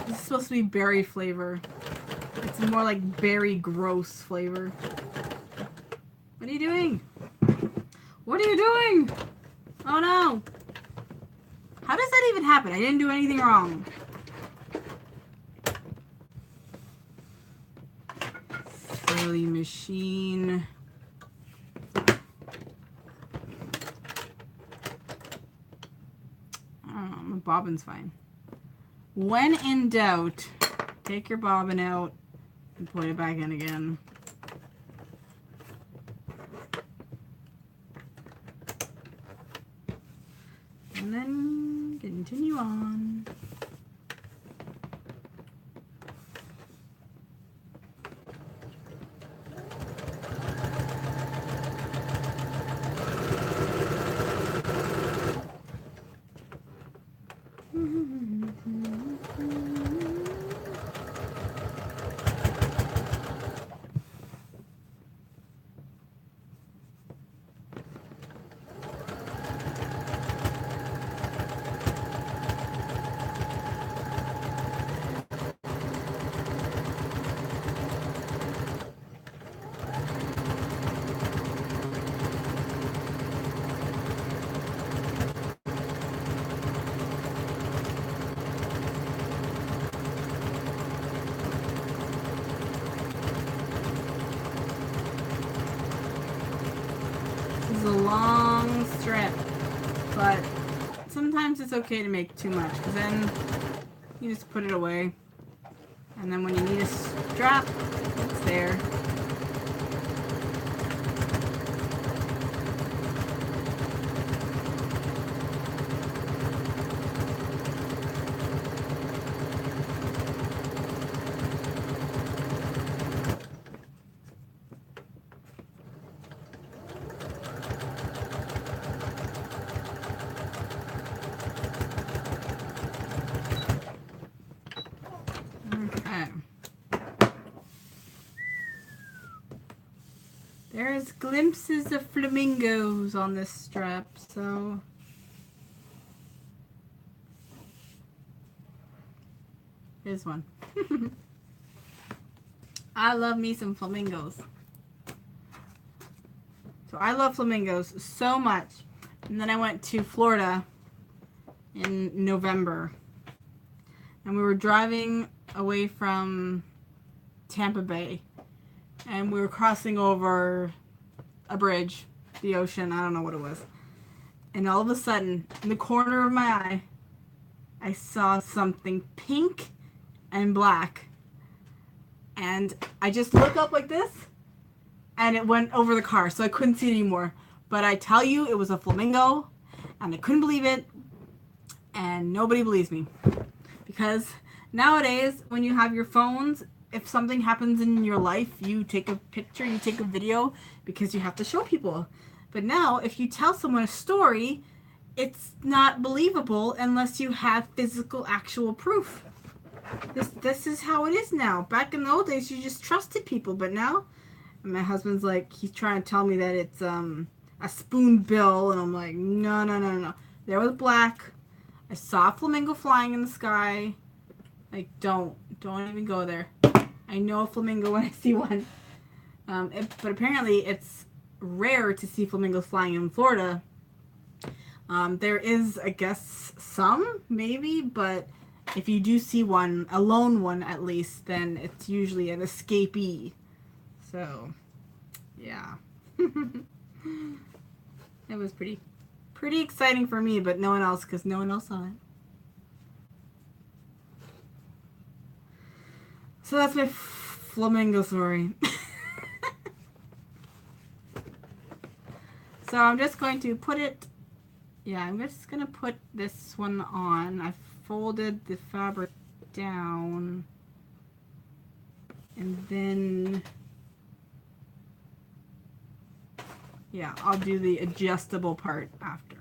Speaker 1: This is supposed to be berry flavor. It's more like berry gross flavor. What are you doing? What are you doing? Oh no. How does that even happen? I didn't do anything wrong. Silly machine. Oh, my bobbin's fine. When in doubt, take your bobbin out and put it back in again. And then continue on. long strip, but sometimes it's okay to make too much, because then you just put it away, and then when you need a strap, it's there. There's glimpses of flamingos on this strap, so here's one. I love me some flamingos. So I love flamingos so much. And then I went to Florida in November. And we were driving away from Tampa Bay. And we were crossing over a bridge, the ocean, I don't know what it was. And all of a sudden, in the corner of my eye, I saw something pink and black. And I just looked up like this, and it went over the car, so I couldn't see it anymore. But I tell you, it was a flamingo, and I couldn't believe it, and nobody believes me. Because nowadays, when you have your phones, if something happens in your life, you take a picture, you take a video, because you have to show people. But now, if you tell someone a story, it's not believable unless you have physical, actual proof. This is how it is now. Back in the old days, you just trusted people, but now, my husband's like, he's trying to tell me that it's a spoonbill, and I'm like, no, no, no, no. There was black. I saw a flamingo flying in the sky. Like, don't even go there. I know a flamingo when I see one. But apparently it's rare to see flamingos flying in Florida. There is, I guess, some, maybe, but if you do see one, a lone one at least, then it's usually an escapee. So, yeah. It was pretty exciting for me, but no one else, because no one else saw it. So that's my flamingo story. So I'm just going to put it, yeah, I'm just going to put this one on. I folded the fabric down, and then, yeah, I'll do the adjustable part after.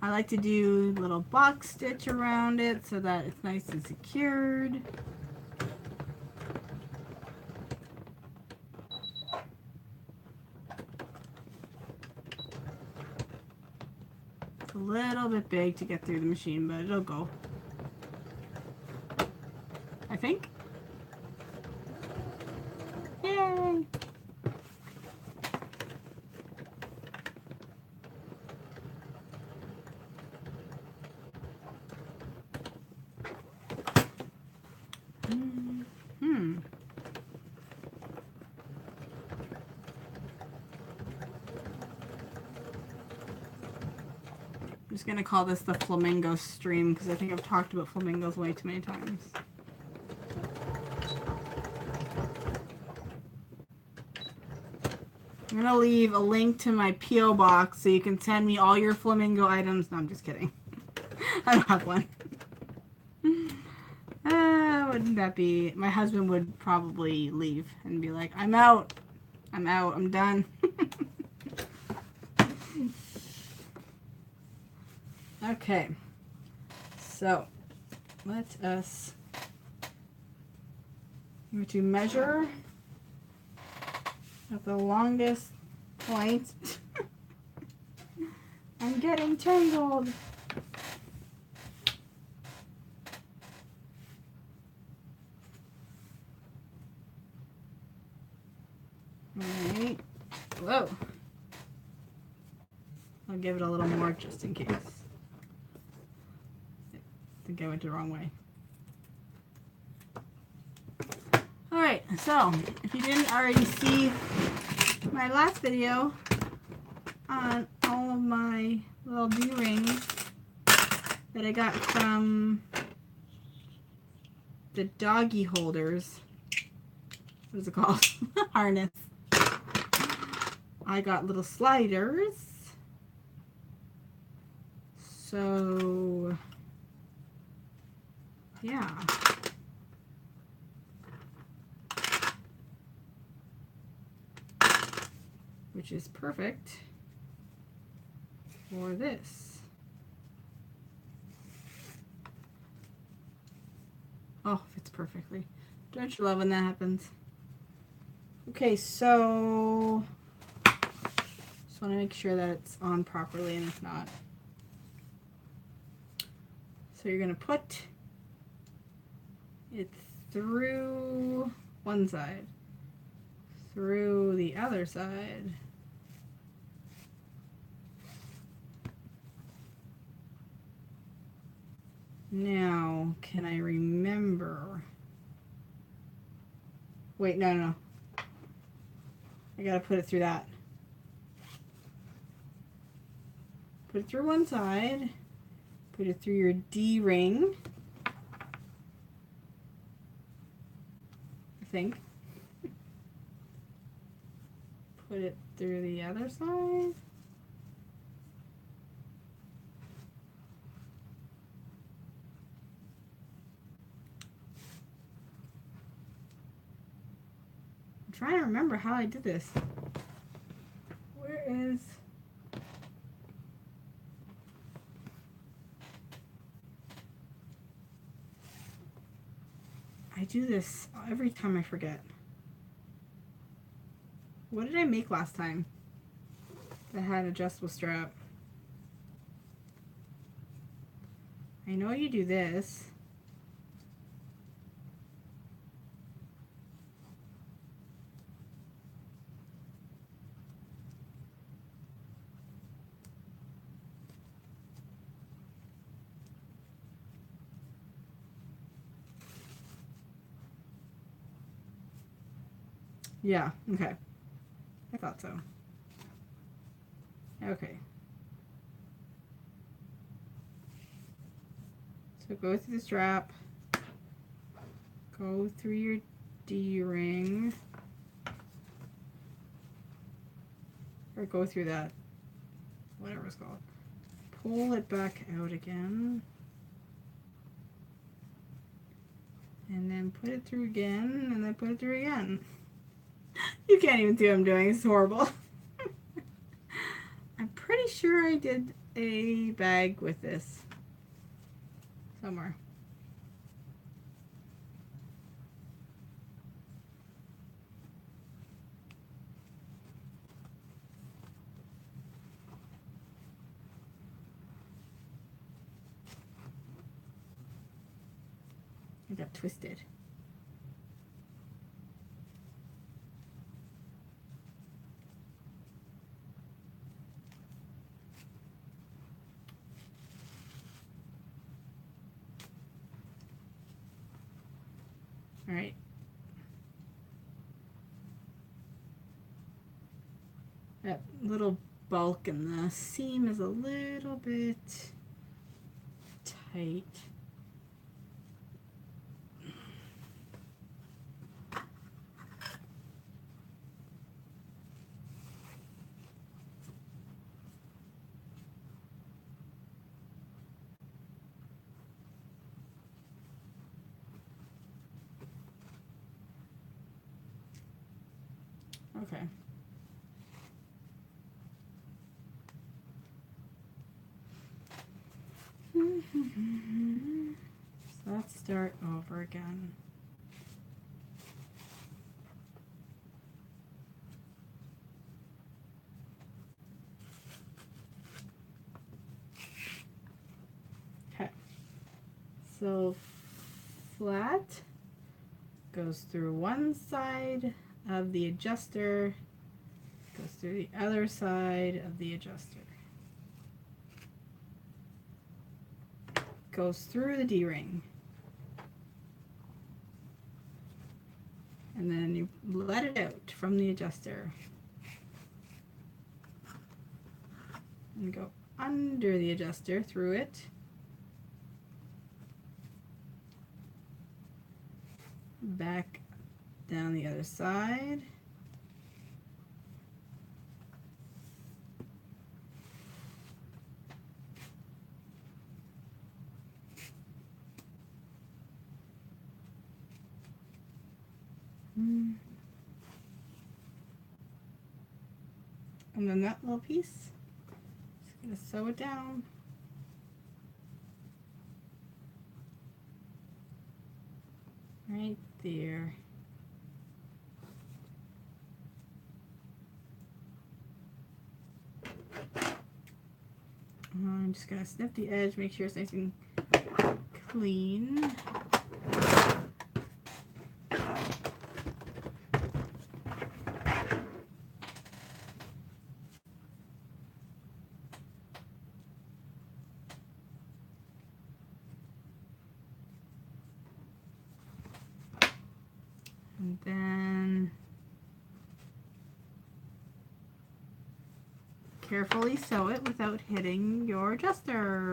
Speaker 1: I like to do a little box stitch around it so that it's nice and secured. It's a little bit big to get through the machine, but it'll go. I think. Yay! I'm just gonna call this the flamingo stream because I think I've talked about flamingos way too many times. I'm gonna leave a link to my P.O. box so you can send me all your flamingo items. No, I'm just kidding. I don't have one. Wouldn't that be... My husband would probably leave and be like, I'm out. I'm out. I'm done. Okay. So, let us... I'm going to measure at the longest point. I'm getting tangled. Alright. Whoa. I'll give it a little more just in case. I think I went the wrong way. Alright, so if you didn't already see my last video on all of my little D-rings that I got from the doggy holders. What is it called? Harness. I got little sliders. So, yeah. Which is perfect for this. Oh, fits perfectly. Don't you love when that happens? Okay, so just want to make sure that it's on properly, and if not. So you're going to put it through one side, through the other side. Now, can I remember? Wait, no. I gotta put it through that. Put it through one side. Put it through your D-ring. I think. Put it through the other side. I'm trying to remember how I did this. Where is... I do this every time I forget. What did I make last time that had an adjustable strap? I know you do this. Yeah, okay. I thought so. Okay. So go through the strap. Go through your D-ring. Or go through that, whatever it's called. Pull it back out again. And then put it through again, and then put it through again. You can't even see what I'm doing. It's horrible. I'm pretty sure I did a bag with this somewhere. I got twisted. All right. That little bulk in the seam is a little bit tight. Okay. So let's start over again. Okay. So flat goes through one side of the adjuster, goes through the other side of the adjuster, goes through the D-ring, and then you let it out from the adjuster, and go under the adjuster through it. Back down the other side. And then that little piece, just gonna sew it down. Right there. I'm just gonna snip the edge, make sure it's nice and clean. And then carefully sew it without hitting your adjuster.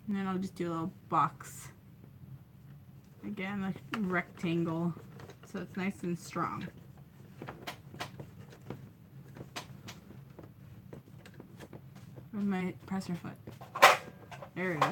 Speaker 1: And then I'll just do a little box. Again, like a rectangle, so it's nice and strong. Where's my presser foot? There it is.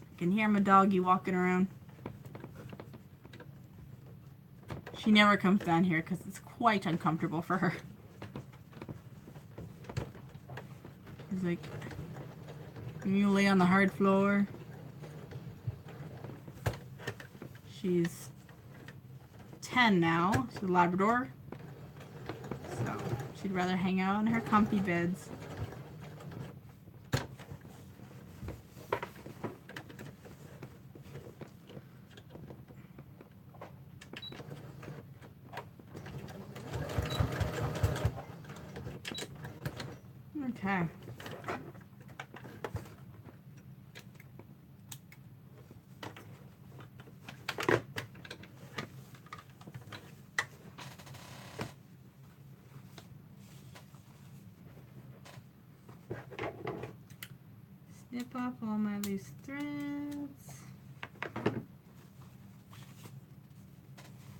Speaker 1: I can hear my doggy walking around. She never comes down here because it's quite uncomfortable for her. She's like, can you lay on the hard floor? She's 10 now. She's a Labrador. So she'd rather hang out on her comfy beds. Okay. Snip off all my loose threads.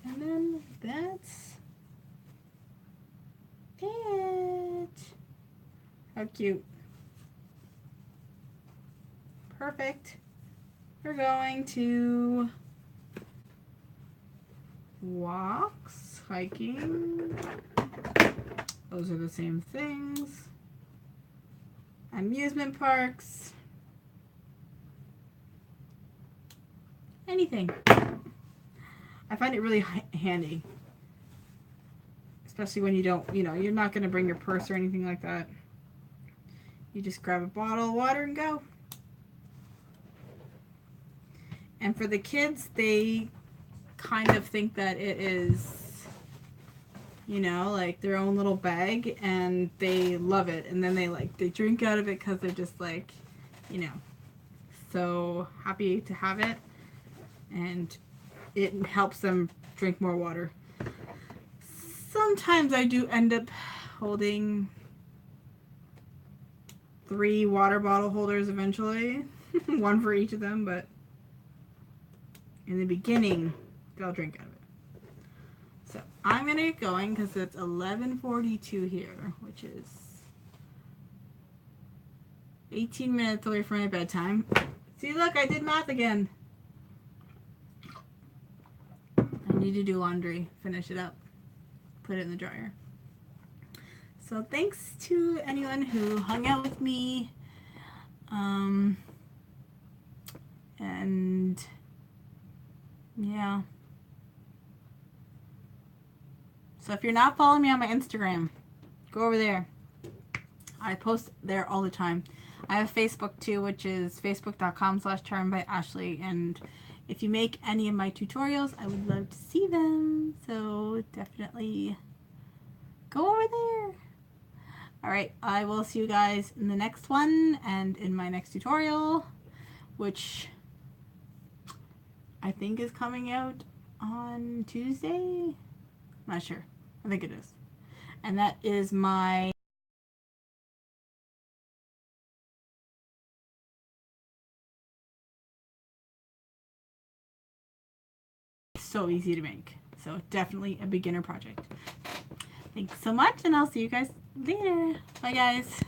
Speaker 1: And then that's it. How cute. Perfect. We're going to walks, hiking. Those are the same things. Amusement parks. Anything. I find it really handy. Especially when you don't, you're not going to bring your purse or anything like that. You just grab a bottle of water and go. And for the kids, they kind of think that it is, like their own little bag, and they love it. And then they drink out of it because they're just like, so happy to have it. And it helps them drink more water. Sometimes I do end up holding 3 water bottle holders eventually. One for each of them, but in the beginning, they'll drink out of it. So I'm going to get going because it's 11:42 here, which is 18 minutes away from my bedtime. See, look, I did math again. I need to do laundry, finish it up, put it in the dryer. So thanks to anyone who hung out with me. And yeah. So if you're not following me on my Instagram, go over there. I post there all the time. I have Facebook too, which is facebook.com/charmbyashley, and if you make any of my tutorials, I would love to see them. So definitely go over there. Alright, I will see you guys in the next one and in my next tutorial, which I think is coming out on Tuesday. I'm not sure. I think it is. And that is my so easy to make. So definitely a beginner project. Thanks so much, and I'll see you guys later. Bye guys.